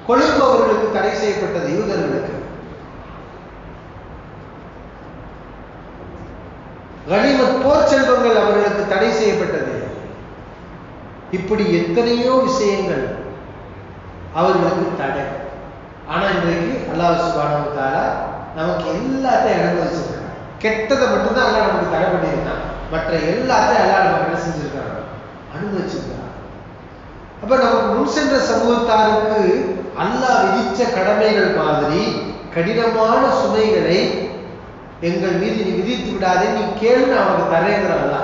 கொழுப்பு அவர்களுக்கு தடை செய்யப்பட்டது, யூதர்களுக்கு. கனிமத் போர் செல்வங்கள் அவர்களுக்கு தடை செய்யப்பட்டது. இப்படி எத்தனையோ விஷயங்கள் அவர்களுக்கு தடை. ஆனா இன்றைக்கு அல்லாஹ் சுப்ஹானஹு வ தஆலா நமக்கு எல்லாத்தையும் அனுமதிச்சிருக்காங்க. கெட்டதை மட்டும்தான் அல்லாஹ் நமக்கு தடை பண்ணியிருக்கான். மற்ற எல்லாத்தையும் அல்லாஹ் நமக்கு என்ன செஞ்சிருக்காங்க? அனுமதிச்சிருக்காங்க. அப்ப நமக்கு முன் சென்ற சமூகத்தாருக்கு அல்லாஹ் விதிச்ச கடமைகள் மாதிரி கடினமான சுமைகளை எங்கள் மீது நீ விதித்து விடாதே, நீ கேள்வி அவனுக்கு தரேங்கிறாங்க.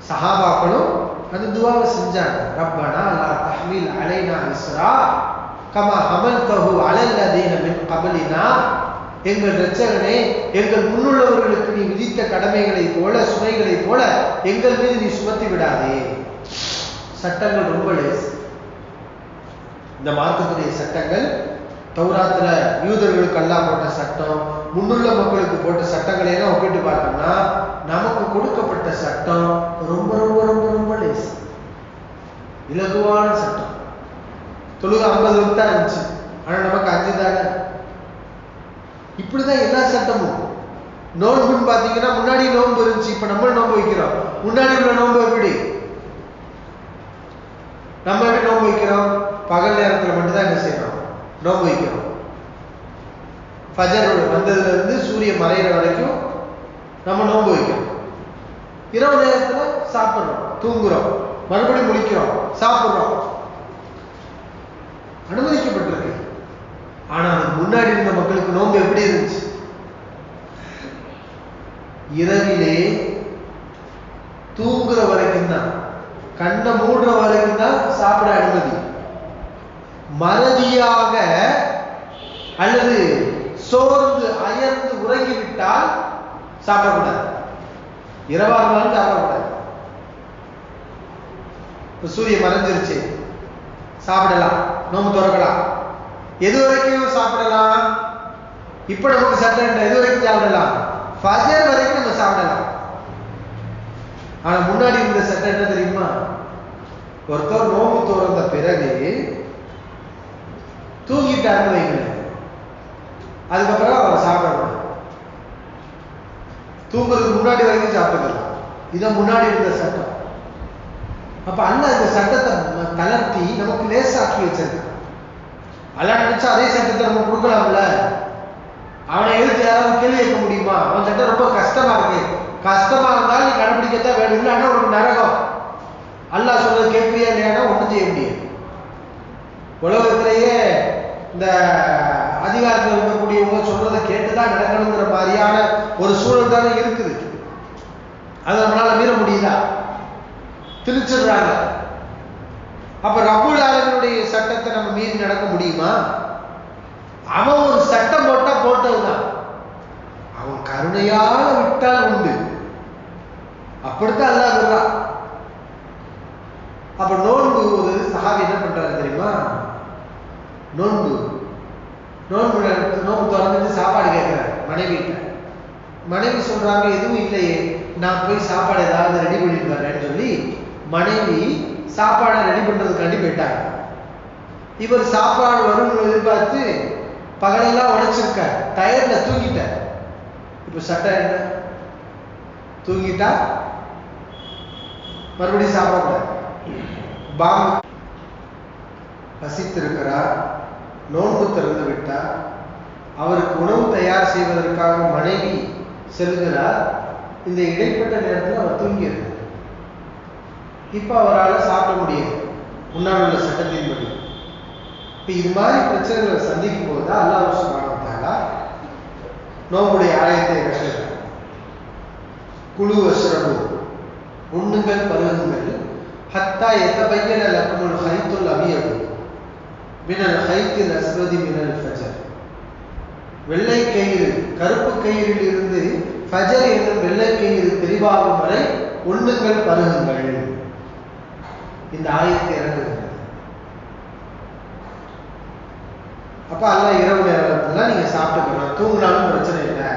சஹாபாக்களும் அது துவாவை செஞ்சாங்க. ரப்பனா லா தஹ்மில் அலைனா இஸ்ரா கமா ஹமல்தஹு அலல்லதீன மின் கப்லினா. எங்கள் இரட்சகனே, எங்கள் முன்னுள்ளவர்களுக்கு நீ விதித்த கடமைகளை போல சுமைகளை போல எங்கள் மீது நீ சுமத்தி விடாதே. சட்டங்கள் ரொம்ப லேசு. இந்த மார்க்கத்துடைய சட்டங்கள் தௌராத்துல யூதர்களுக்கு அல்லாஹ் போட்ட சட்டம், முன்னுள்ள மக்களுக்கு போட்ட சட்டங்களை எல்லாம் ஒப்பிட்டு பார்த்தோம்னா நமக்கு கொடுக்கப்பட்ட சட்டம் ரொம்ப ரொம்ப ரொம்ப ரொம்ப லேசு, இலகுவான சட்டம். தொழுகை 50 தான் இருந்துச்சு, ஆனா நமக்கு 5 தானே. இப்படிதான் எல்லா சட்டமும். நோன்புன்னு பாத்தீங்கன்னா முன்னாடி நோன்பு இருந்துச்சு, இப்ப நம்ம நோன்பு வைக்கிறோம். முன்னாடி உள்ள நோன்பு எப்படி? நம்ம எப்படி நோன்பு வைக்கிறோம்? பகல் நேரத்தில் மட்டும்தான் என்ன செய்யறோம்? நோன்பு வைக்கிறோம். ஃபஜர் வந்ததுல இருந்து சூரியன் மறைகிற வரைக்கும் நம்ம நோன்பு வைக்கிறோம். இரவு நேரத்துல சாப்பிடுறோம், தூங்குறோம், மறுபடியும் முழிக்கிறோம், சாப்பிடுறோம். அனுமதிக்கப்பட்டிருக்கு. ஆனா அதுக்கு முன்னாடி இருந்த மக்களுக்கு நோன்பு எப்படி இருந்துச்சு? இரவிலே தூங்குற வரைக்கும் தான், கண்ணை மூடுற வரைக்கும் தான் சாப்பிட அனுமதி. மறதியாக அல்லது சோர்ந்து அயர்ந்து உறங்கிவிட்டால் சாப்பிடக்கூடாது. இரவா இருந்தாலும் சாப்பிடக்கூடாது. சூரியன் மறைஞ்சிருச்சு, சாப்பிடலாம், நோம்பு திறக்கலாம். எது வரைக்கும் சாப்பிடலாம்? இப்ப நமக்கு சட்டம் எது வரைக்கும் சாப்பிடலாம்? ஃபஜர் வரைக்கும் நம்ம சாப்பிடலாம். ஆனா முன்னாடி இருந்த சட்டம் என்ன தெரியுமா? ஒருத்தர் நோம்பு திறந்த பிறகு தூங்கிட்டாருன்னு வைங்களேன், அதுக்கப்புறம் அவர் சாப்பிடணும். தூங்குறதுக்கு முன்னாடி வரைக்கும் சாப்பிட்டுக்கலாம். இதான் முன்னாடி இருந்த சட்டம். அப்ப அல்லாஹ் இந்த சட்டத்தை தளர்த்தி நமக்கு லேசாக்கி வச்சிருக்கான். அல்லாஹ் நினைச்சா அதே சட்டத்தை நம்ம கொடுக்கலாம்ல. அவனை எதிர்த்து யாராவது கேள்வி கேட்க முடியுமா? அவன் சட்டம் ரொம்ப கஷ்டமா இருக்கு. கஷ்டமா இருந்தாலும் நீ கடைபிடிக்கத்தான் வேணும், இல்லைன்னா உனக்கு நரகம். அல்லாஹ் சொல்றது கேட்கறியா இல்லையானா ஒன்றும் செய்ய முடியாது. உலகத்திலேயே இந்த அதிகாரத்தில் இருக்கக்கூடியவங்க சொல்றதை கேட்டுதான் நடக்கணுங்கிற மாதிரியான ஒரு சூழல் தானே இருக்குது. அதை நம்மளால மீற முடியுதா? திணிச்சிடுறாங்க. அப்ப ரப்புல் ஆலமீனுடைய சட்டத்தை நம்ம மீறி நடக்க முடியுமா? அவன் ஒரு சட்டம் போட்டா போட்டதுதான். அவன் கருணையால விட்டால் உண்டு. அப்படித்தான் அல்லாஹ் விடுறான். அப்ப நோன்பு ஒரு சஹாபி என்ன பண்றாரு தெரியுமா? நோன்பு திறந்துட்டு சாப்பாடு கேட்கிறாரு மனைவிட்ட. மனைவி சொல்றாங்க எதுவும் இல்லையே, நான் போய் சாப்பாடு ஏதாவது ரெடி பண்ணிட்டு வரேன்னு சொல்லி மனைவி சாப்பாடை ரெடி பண்றதுக்காண்டி போயிட்டாங்க. இவர் சாப்பாடு வரும்னு எதிர்பார்த்து பகலெல்லாம் உழைச்சிருக்க, டயர்ல தூங்கிட்டார். இப்ப சட்டம் என்ன? தூங்கிட்டா மறுபடியும் சாப்பிடக்கூடாது. பாம்பு பசித்திருக்கிறார், நோன்பு திறந்து விட்டார், அவருக்கு உணவு தயார் செய்வதற்காக மனைவி செல்கிறார். இந்த இடைப்பட்ட நேரத்தில் அவர் தூங்கியிருக்கிறார். இப்ப அவரால் சாப்பிட முடியாது முன்னாடி உள்ள சட்டத்தின்படி. இப்ப இது மாதிரி பிரச்சனைகளை சந்திக்கும் போதுதான் அல்லாஹ் சுப்ஹானஹு வ தஆலா நோம்புடைய ஆயத்தை இறக்குகிறார். குலு வஷ்ரபு, உண்ணுங்கள் பருகுங்கள், ஹத்தா யதபய்யன லக்குமுல் ஹைத்துல் அபியது மினல் ஹைத்தில் அஸ்வதி மினல் ஃபஜர். வெள்ளை கயிறு கருப்பு கயிறில் இருந்து ஃபஜர் என்னும் வெள்ளை கயிறு தெளிவாகும் வரை உண்ணுங்கள் பருகுங்கள். இந்த ஆயத்தை இறங்குகிறது. அப்ப அல்லாஹ் இரவு நேரத்துல நீங்க சாப்பிட்டுக்கலாம், தூங்கினாலும் பிரச்சனை இல்லை,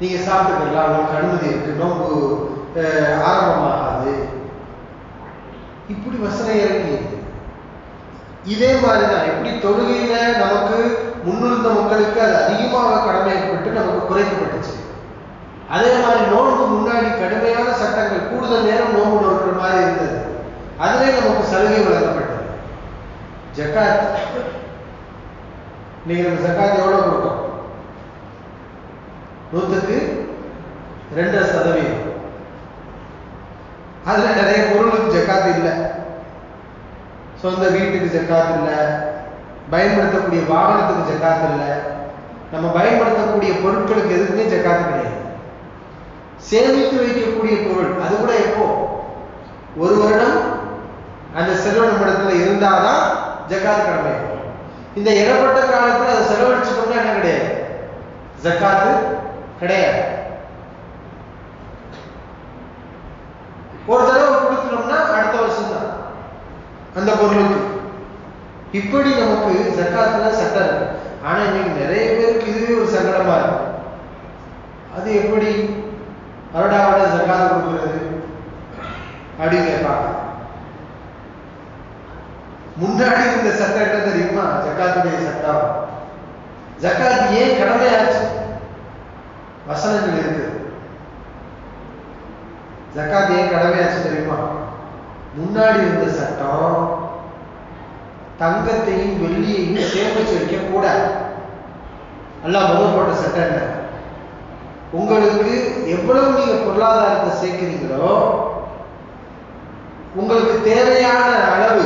நீங்க சாப்பிட்டுக்கலாம், உங்களுக்கு அனுமதி இருக்கு, நோன்பு ஆரம்பமாகாது. இப்படி வசனம் இறங்கியது. இதே மாதிரிதான் எப்படி தொழுகையில நமக்கு முன்னிருந்த மக்களுக்கு அது அதிகமாக கடமை ஏற்பட்டு நமக்கு குறைக்கப்பட்டுச்சு, அதே மாதிரி நோன்பு முன்னாடி கடுமையான சட்டங்கள், கூடுதல் நேரம் நோன்பு நோக்கிற மாதிரி இருந்தது, அதிலே நமக்கு சலுகை வழங்கப்பட்டது. ஜக்காத், நீங்க நம்ம ஜக்காத் எவ்வளவு கொடுக்கும்? 102%. அதுல நிறைய பொருளுக்கு ஜக்காத் இல்லை, சொந்த வீட்டுக்கு ஜக்காத் இல்லை, பயன்படுத்தக்கூடிய வாகனத்துக்கு ஜக்காத் இல்லை, நம்ம பயன்படுத்தக்கூடிய பொருட்களுக்கு எதுக்குமே ஜக்காத் கிடையாது. சேமித்து வைக்கக்கூடிய பொருள் அது கூட எப்போ ஒரு வருடம் அந்த செலவு நம்மிடத்துல இருந்தாதான் ஜக்காத் கடமை. இந்த இடப்பட்ட காலத்துல அதை செலவழிச்சுட்டோம்னா என்ன கிடையாது, ஜக்காத்து கிடையாது. ஒரு தடவை கொடுத்துட்டோம்னா அடுத்த வருஷம் தான் அந்த பொருளுக்கு. இப்படி நமக்கு ஜக்காத்துல சட்டம் இருக்கு. ஆனா இன்னைக்கு நிறைய பேருக்கு இதுவே ஒரு சங்கடமா இருக்கு. அது எப்படி வருடாவிட ஜக்காத் கொடுக்கிறது அப்படின்னு கேட்பாங்க. முன்னாடி இருந்த சட்டம் என்ன தெரியுமா? ஜக்காத்துடைய சட்டம். ஜக்காத் ஏன் கடமையாச்சு? வசனங்கள் இருக்கு. ஜக்காத் ஏன் கடமையாச்சு தெரியுமா? முன்னாடி இருந்த சட்டம் தங்கத்தையும் வெள்ளியையும் சேமிச்சு வைக்க கூடாது. அல்லாஹ் முதல் போட்ட சட்டம் என்ன? உங்களுக்கு எவ்வளவு நீங்க பொருளாதாரத்தை சேர்க்கிறீங்களோ உங்களுக்கு தேவையான அளவு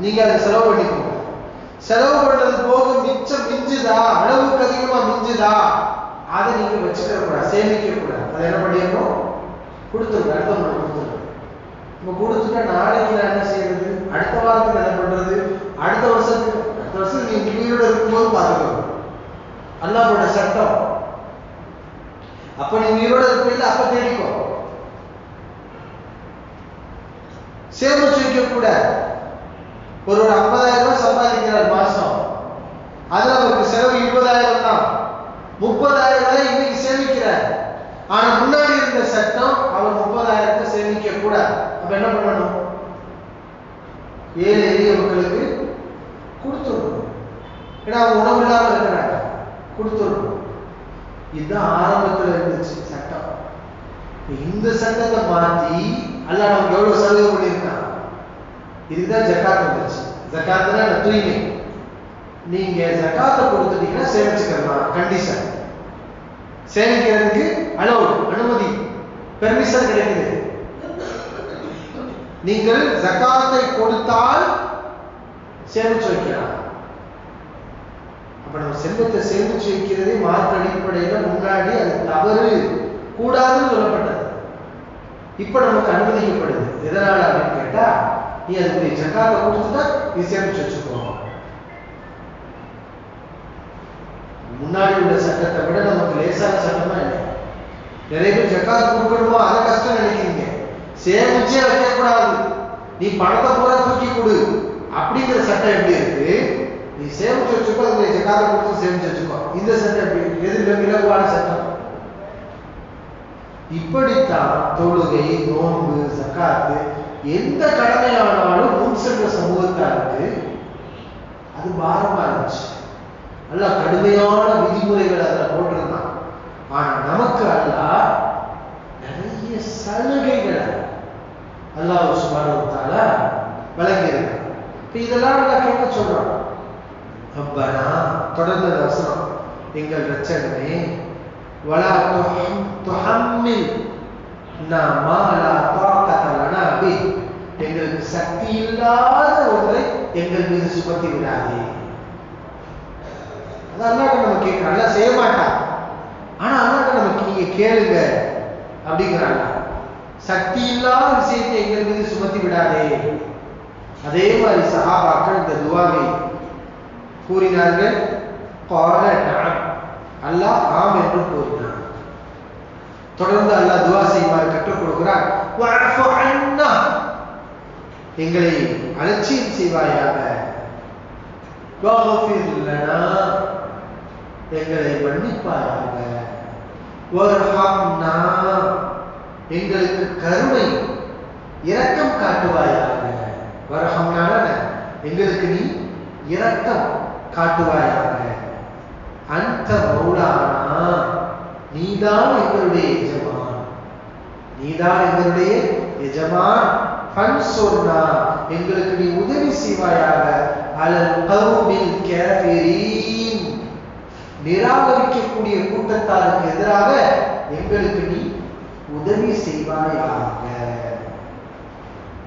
நீங்க அதை செலவு பண்ணிக்கோங்க. செலவு பண்ணது போக மிச்சம் மிஞ்சுதா, அளவுக்கு அதிகமா மிஞ்சுதா, அதை நீங்க வச்சுக்க கூடாது, சேமிக்க கூடாது. அதை என்ன பண்ணிடணும்? கொடுத்துருங்க, அடுத்தவங்களுக்கு கொடுத்துருங்க. இப்ப கொடுத்துட்டா நாளைக்கு நான் என்ன செய்யறது, அடுத்த வாரத்துக்கு என்ன பண்றது, அடுத்த வருஷம் நீங்க உயிரோட இருக்கும்போது பார்த்துக்கோங்க. அல்லாஹ்வோட சட்டம். அப்ப நீ உயிரோட இருப்பீங்க, அப்ப தேடிக்கோ. சேமிச்சு வைக்க கூட. ஒரு 50,000 ரூபாய் சம்பாதிக்கிறார் மாசம், அதுல அவருக்கு செலவு 20,000 தான், 30,000 ரூபாய் இன்னைக்கு சேமிக்கிறார். ஆனா முன்னாடி இருந்த சட்டம் அவர் 30,000 சேமிக்க கூட. அப்ப என்ன பண்ணணும்? ஏழை எளிய மக்களுக்கு கொடுத்துடணும். ஏன்னா அவங்க உணவு இல்லாம இருக்கிறாங்க, கொடுத்துடணும். இதுதான் ஆரம்பத்தில் இருந்துச்சு சட்டம். இந்த சட்டத்தை மாற்றி அல்லாஹ் நமக்கு எவ்வளவு சலுகை பண்ணியிருக்கான். இதுதான் ஜக்காத் வந்துச்சு. ஜக்காத்னா தூய்மை. நீங்க ஜக்காத்தை கொடுத்துட்டீங்கன்னா சேமிச்சுக்கலாம். கண்டிஷன், சேமிக்கிறதுக்கு அலோடு, அனுமதி, பெர்மிஷன் கிடைக்குது. நீங்கள் ஜக்காத்தை கொடுத்தால் சேமிச்சு வைக்கலாம். அப்ப நம்ம செல்வத்தை சேமிச்சு வைக்கிறதே மார்க்க அடிப்படையில முன்னாடி அது தவறு, கூடாதுன்னு சொல்லப்பட்டது. இப்ப நமக்கு அனுமதிக்கப்படுது. எதனால அப்படின்னு கேட்டா, நீ அதுக்குரிய ஜக்காத்தை கொடுத்துட்டா நீ சேமிச்சு வச்சுக்கோ. முன்னாடி உள்ள சட்டத்தை விட நமக்கு லேசான சட்டமா இல்லை. நிறைய பேர் ஜக்காத் கொடுக்கணுமோ அதை கஷ்டம் நினைக்கிறீங்க. சேமிச்சே வைக்கக்கூடாது, நீ பணத்தை பூரா தூக்கி கொடு அப்படிங்கிற சட்டம் எப்படி இருக்கு? நீ சேமிச்சு வச்சுக்கோ, அதுக்குரிய ஜக்காத்தை கொடுத்து சேமிச்சு வச்சுக்கோ. இந்த சட்டம் எப்படி இருக்கு? எது இலகுவான சட்டம்? இப்படித்தான் தொழுகை, நோன்பு, ஜக்காத்து எந்த கடமையானாலும் முன் சென்ற சமூகத்தாருக்கு அது பாரமா இருந்துச்சு. அல்லாஹ் கடுமையான விதிமுறைகள் அதில் போட்டிருந்தான். ஆனா நமக்கு அல்லாஹ் நிறைய சலுகைகளை அல்லாஹ் சுப்ஹானஹு வ தஆலா வழங்கியிருக்கான். இப்ப இதெல்லாம் நல்லா கேட்க சொல்றோம். ரப்பனா, தொடர்ந்து வசனம், எங்கள் இரட்சகனே, வலா துஹம்மில்னா மா லா தாகத லனா பிஹ், எங்களுக்கு சக்தி இல்லாத ஒன்றை எங்கள் மீது சுமத்தி விடாதே. அது அல்லாஹ் நம்ம கேட்கிறோம். அல்லாஹ் செய்ய மாட்டான், ஆனா அல்லாஹ் நமக்கு நீங்க கேளுங்க அப்படிங்கிறாங்க. சக்தி இல்லாத விஷயத்தை எங்கள் மீது சுமத்தி விடாதே. அதே மாதிரி சஹாபாக்கள் இந்த துஆவை கூறினார்கள். قال نعم, அல்லாஹ் ஆம் என்று கூறினார். தொடர்ந்து அல்லாஹ் துஆ செய்யுமாறு கற்றுக் கொடுக்கிறார். வஅஃபு அன்னா, எங்களை அலட்சியம் செய்வாயாக. வஃபிர் லனா, எங்களை மன்னிப்பாயாக. வர்ஹம்னா, எங்களுக்கு கருணை இரக்கம் காட்டுவாயாக. வரஹம்னான எங்களுக்கு நீ இரக்கம் காட்டுவாயாக. அந்த மௌலானா நீதான் எங்களுடைய எஜமான், நீதான் எங்களுடைய எஜமான். ஃபன்சுர்னா எங்களுக்கு நீ உதவி செய்வாயாக. அலல் கௌமில் காஃபிரீன் நிராகரிக்கக்கூடிய கூட்டத்தாருக்கு எதிராக எங்களுக்கு நீ உதவி செய்வாயாக.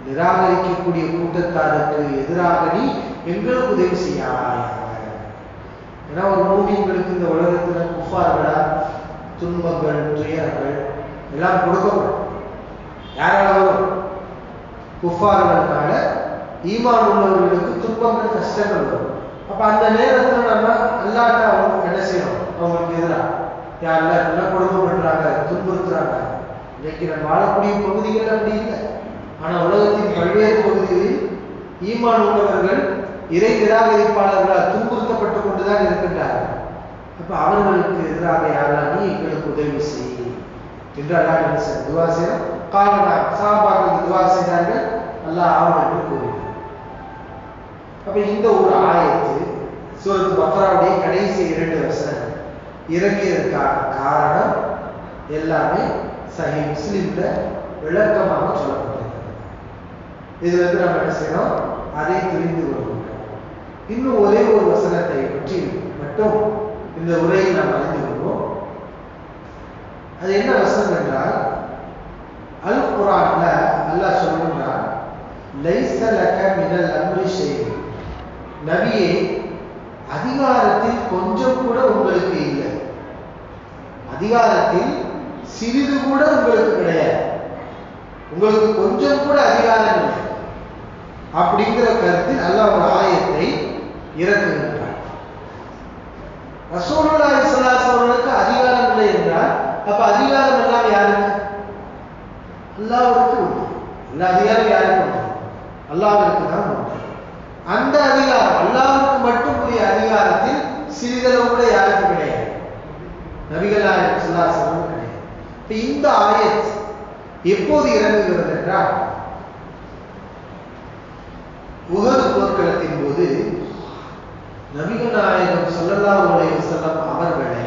நிராகரிக்கக்கூடிய கூட்டத்தாருக்கு எதிராக நீ எங்களுக்கு உதவி செய்யாயாக. ஏன்னா ஒரு மூமின்களுக்கு இந்த உலகத்துல குஃபார்களா துன்பங்கள் துயரங்கள் எல்லாம் கொடுக்கப்படும். யாரால வரும்? குஃபார்களால ஈமான் உள்ளவர்களுக்கு துன்பங்கள் கஷ்டங்கள் வரும். அப்ப அந்த நேரத்துல நம்ம அல்லாஹ்ட்ட அவங்க என்ன செய்யணும்? அவங்களுக்கு எதிராக யாரெல்லாம் என்ன கொடுமைப்படுறாங்க, துன்புறுத்துறாங்க. இன்னைக்கு நம்ம வாழக்கூடிய பகுதிகள் அப்படி இல்லை. ஆனா உலகத்தின் பல்வேறு பகுதிகளில் ஈமான் உள்ளவர்கள் இறை நிராகரிப்பாளர்களால் துன்புறுத்தப்பட்டு கொண்டுதான் இருக்கின்றார்கள். அப்ப அவர்களுக்கு எதிராக யாரெல்லாம் நீ எங்களுக்கு உதவி செய் என்று அல்லாஹ் என்ன செய்ய துவா செய்யணும். காரணம் சஹாபாக்கள் துவா செய்தார்கள், அல்லாஹ் ஆவன் என்று கூறினார். அப்ப இந்த ஒரு ஆயத்து சூரத் பக்ராவுடைய கடைசி 2 வசனங்கள் இறங்கியதற்கான காரணம் எல்லாமே சஹீஹ் முஸ்லிம்ல விளக்கமாக சொல்லப்பட்டிருக்கிறது. இதுல இருந்து நம்ம என்ன செய்யணும்? அதை தெரிந்து கொள்கிறோம். இன்னும் ஒரே ஒரு வசனத்தை பற்றி மட்டும் இந்த உரையில் நாம் அறிந்து கொள்வோம். அது என்ன வசனம் என்றால், அல் குர்ஆன்ல அல்லாஹ் சொல்லுகிறான், லைஸ லக மினல் அம்ரி ஷை'ன், நபியே அதிகாரத்தில் கொஞ்சம் கூட உங்களுக்கு இல்லை, அதிகாரத்தில் சிறிது கூட உங்களுக்கு கிடையாது, உங்களுக்கு கொஞ்சம் கூட அதிகாரம் இல்லை அப்படிங்கிற கருத்தில் அல்லாஹ் ஒரு ஆயத்தை இறக்குகின்றார். ரசூலுல்லாஹி ஸல்லல்லாஹு அலைஹி வஸல்லம் அதிகாரம் இல்லை என்றால் அப்ப அதிகாரம் எல்லாம் யாருக்கு? அல்லாஹ்வுக்கு உண்டு. எல்லா அதிகாரம் யாருக்கு உண்டு? அல்லாஹ்வுக்கு தான் உண்டு. அந்த அதிகாரம் அல்லாஹ்வுக்கு மட்டும் உரிய அதிகாரத்தில் சிறிதளவு கூட யாருக்கு கிடையாது? நபிகள் நாயகம் ஸல்லல்லாஹு அலைஹி வஸல்லம் கிடையாது. இப்ப இந்த ஆயத் எப்போது இறங்குகிறது என்றால், உஹது போர்க்களத்தின் போது நபிகள் நாயகம் ஸல்லல்லாஹு அலைஹி வஸல்லம் அவர்களை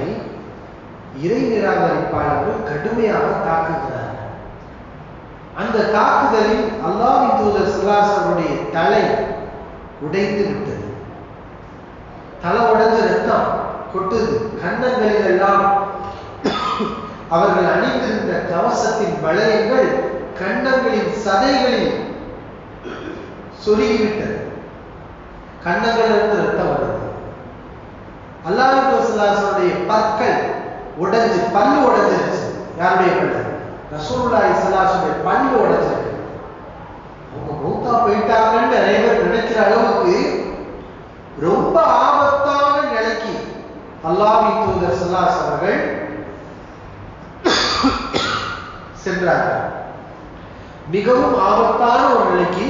இறை நிராகரிப்பாளர்கள் கடுமையாக தாக்குகிறார்கள். அந்த தாக்குதலில் அல்லாஹ்வின் தூதர் ஸல்லல்லாஹு அலைஹி வஸல்லம் தலை உடைந்து விட்டது. தலை உடைஞ்ச ரத்தம் கொட்டுது. கன்னங்களில் எல்லாம் அவர்கள் அணிந்திருந்த கவசத்தின் வளையங்கள் கன்னங்களின் சதைகளில் சொருகிவிட்டது. கன்னங்களிலிருந்து ரத்தம் வருது. அல்லாஹ்வின் தூதர் ஸல்லல்லாஹு அலைஹி வஸல்லம் பற்கள் உடைஞ்சு, பல்லு உடைஞ்சிருச்சு. யாருடைய பல்லு? ரசூலுல்லாஹி ஸல்லல்லாஹு அலைஹி வஸல்லம் பல்லு உடைஞ்சிருக்கு. அவங்க மௌத்தா போயிட்டாங்கன்னு நிறைய பேர் நினைக்கிற அளவுக்கு ரொம்ப ஆபத்தான நிலைக்கு அல்லாஹ்வின் தூதர் ஸல்லல்லாஹு அலைஹி வஸல்லம் அவர்கள் சென்றார்கள். மிகவும் ஆபத்தான ஒரு நிலைக்கு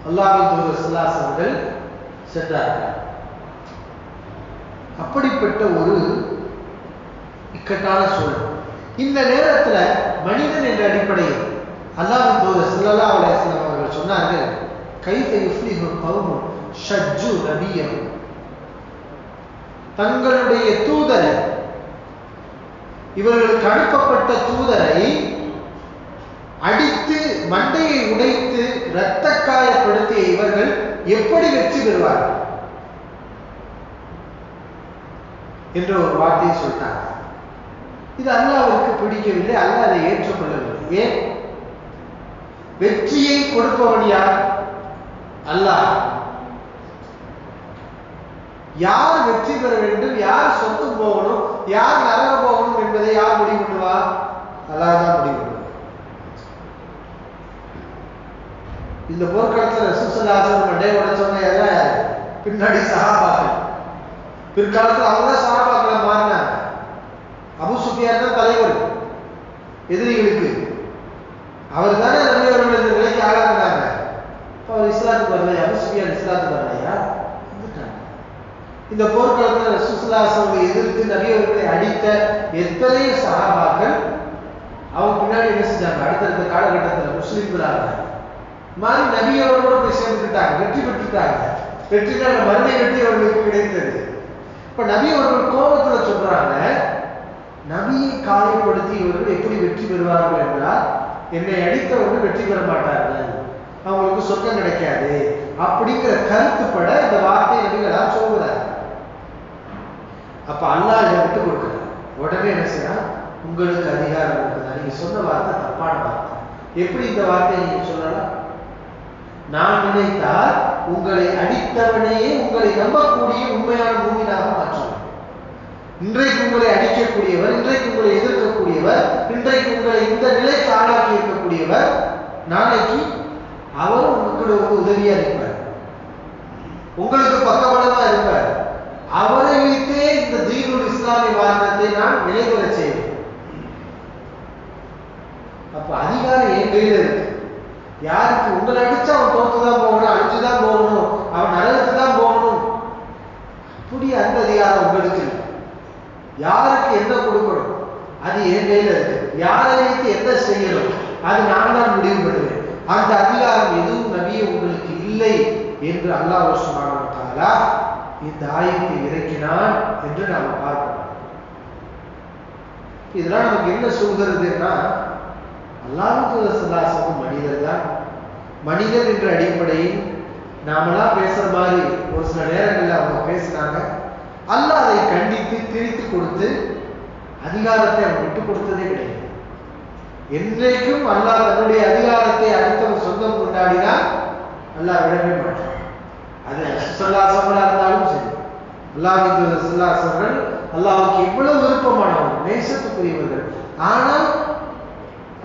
அல்லாஹ்வின் தூதர் ஸல்லல்லாஹு அலைஹி வஸல்லம் அவர்கள் சென்றார்கள். அப்படிப்பட்ட ஒரு இக்கட்டான சூழல். இந்த நேரத்துல மனிதன் என்ற அடிப்படையில் அல்லாஹ்வின் தூதர் ஸல்லல்லாஹு அலைஹி வஸல்லம் அவர்கள் சொன்னார்கள், கைஃப யுஃப்லிஹு கௌமுன் ஷஜ்ஜு நபியஹு, தங்களுடைய தூதரை, இவர்களுக்கு அனுப்பப்பட்ட தூதரை அடித்து மண்டையை உடைத்து இரத்த காயப்படுத்திய இவர்கள் எப்படி வெற்றி பெறுவார்கள் என்ற ஒரு வார்த்தையை சொல்லிட்டாங்க. இது அல்லாஹ்வுக்கு பிடிக்கவில்லை. அல்லாஹ் அதை ஏற்றுக்கொள்ளவில்லை. ஏன்? வெற்றியை கொடுப்பவன் யார்? அல்லாஹ். யார் வெற்றி பெற வேண்டும், யார் சொர்க்கம் போகணும், யார் நரகம் போகணும் என்பதை யார் முடிவு பண்ணுவா? அல்லாஹ் தான் முடிவு பண்ணுவார். இந்த போர்க்களத்தில் ரசூல் ஸல்லல்லாஹு அலைஹி வஸல்லம் மண்டையை உடைச்சவங்க எல்லாம் யாரு? பின்னாடி சஹாபாக்கள். பிற்காலத்தில் அவங்க தான் சஹாபாக்களை மாறினாங்க. அபூ சுஃபியான் தான் தலைவர் எதிரிகளுக்கு. அவர் தானே நபி அவர்கள் இந்த நிலைக்கு ஆளாக்குனாங்க. அவர் இஸ்லாத்துக்கு வரலையா? அபூ சுஃபியான் இஸ்லாத்துக்கு வரலையா? இந்த போர்க்களத்தில் ரசூல் ஸல்லல்லாஹு அலைஹி வஸல்லம் எதிர்த்து நபி அவர்களை அடித்த எத்தனை சஹாபாக்கள் அவங்க பின்னாடி என்ன செஞ்சாங்க? அடுத்தடுத்த காலகட்டத்தில் முஸ்லிம்களாக மாதிரி நபி அவர்களோட போய் சேர்ந்துக்கிட்டாங்க, வெற்றி பெற்றுட்டாங்க. வெற்றிக்கான மறுமை வெற்றி அவர்களுக்கு கிடைத்தது. இப்ப நபி அவர்கள் கோபத்துல சொல்றாங்க, நபியை காயப்படுத்தி இவர்கள் எப்படி வெற்றி பெறுவார்கள் என்றால், என்னை அடித்தவர்கள் வெற்றி பெற மாட்டார்கள், அவங்களுக்கு சொர்க்கம் கிடைக்காது அப்படிங்கிற கருத்துப்பட இந்த வார்த்தை நபிகளால் சொல்கிறார். அப்ப அல்லாஹ் இதை விட்டு கொடுக்கிறார். உடனே என்ன செய்யலாம், உங்களுக்கு அதிகாரம் இருக்குதா, நீங்க சொன்ன வார்த்தை தப்பான வார்த்தை, எப்படி இந்த வார்த்தையை நீங்க சொல்லலாம்? நான் நினைத்தால் உங்களை அடித்தவனையே உங்களை நம்பக்கூடிய உண்மையான மூமினாக மாற்றுவேன். இன்றைக்கு உங்களை அடிக்கக்கூடியவர், இன்றைக்கு உங்களை எதிர்க்கக்கூடியவர், இன்றைக்கு உங்களை இந்த நிலைக்கு ஆளாக்கி இருக்கக்கூடியவர், நாளைக்கு அவர் உங்களுக்கு உதவியா இருப்பார், உங்களுக்கு பக்கபலமா இருப்பார். அவரை வைத்தே இந்த தீனுல் இஸ்லாமிய மார்க்கத்தை நான் நிலைபெற செய்வேன். அப்ப அதிகாரம் என் கையில இருக்கு. யாருக்கு உங்களை அடிச்சா அவன் தோத்துதான் போகணும், அழிச்சுதான் போகணும், அவன் நரகத்துக்கு தான் போகணும், அப்படி அந்த அதிகாரம் உங்களுக்கு இல்லை. யாருக்கு என்ன கொடுக்கணும் அது என் கையில இருக்கு. யாரை வைத்து என்ன செய்யணும் அது நான் தான் முடிவு பண்ணுவேன். அந்த அதிகாரம் எதுவும் நபியே உங்களுக்கு இல்லை என்று அல்லாஹ் சுப்ஹானஹு வ தஆலா இந்த ஆயத்தை இறக்கினான் என்று நாம பார்க்கிறோம். இதெல்லாம் நமக்கு என்ன சொல்கிறதுன்னா, அல்லாஹ்வுக்கு ரசூலுல்லாஹ் மனிதர் தான். மனிதர் என்ற அடிப்படையில் நாமெல்லாம் பேசுற மாதிரி ஒரு சில நேரங்களில் அவங்க பேசினாங்க. அல்லாஹ் அதை கண்டித்து திரித்து கொடுத்து அதிகாரத்தை அவன் விட்டு கொடுத்ததே கிடையாது. என்றைக்கும் அல்லாஹ் தன்னுடைய அதிகாரத்தை அடுத்தவன் சொந்தம் கொண்டாடினால் அல்லாஹ் விடவே மாட்டான். அது ரசூலுல்லாஹ் இருந்தாலும் சரி, அல்லாஹ்வின் ரசூலுல்லாஹ் அல்லாஹ்வுக்கு எவ்வளவு விருப்பமானவர்கள், நேசத்துக்குரியவர்கள். ஆனால்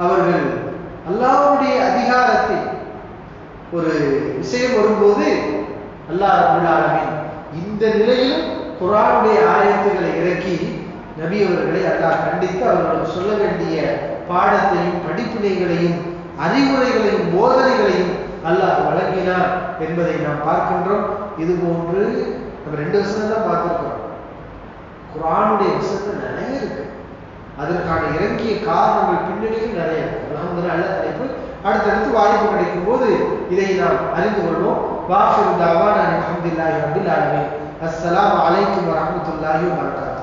அவர்கள் அல்லாஹ்வுடைய அதிகாரத்தை ஒரு விஷயம் வரும்போது அல்லாஹ் ரப்பல் ஆலமீன் இந்த நிலையில் குர்ஆனுடைய ஆயத்துக்களை இறக்கி நபி அவர்களை அல்லாஹ் கண்டித்து அவர்களுக்கு சொல்ல வேண்டிய பாடத்தையும் படிப்பினைகளையும் அறிவுரைகளையும் போதனைகளையும் அல்லாஹ் வழங்கினார் என்பதை நாம் பார்க்கின்றோம். இது போன்று நம்ம 2 விஷயம் தான் பார்த்திருக்கிறோம். குர்ஆனுடைய விஷயங்கள் நிறைய இருக்கு, அதற்கான இறங்கிய காரணங்கள் பின்னணிகள் நிறைய இருக்கு. அல்ஹம்துலில்லாஹ் நல்ல தலைப்பு. அடுத்தடுத்து வாய்ப்பு கிடைக்கும் போது இதை நாம் அறிந்து கொள்வோம். வாஃபிரு தஅவானா அல்ஹம்துலில்லாஹி ரப்பில் ஆலமீன். அஸ்ஸலாமு அலைக்கும் வரஹ்மத்துல்லாஹி வபரகாத்துஹு.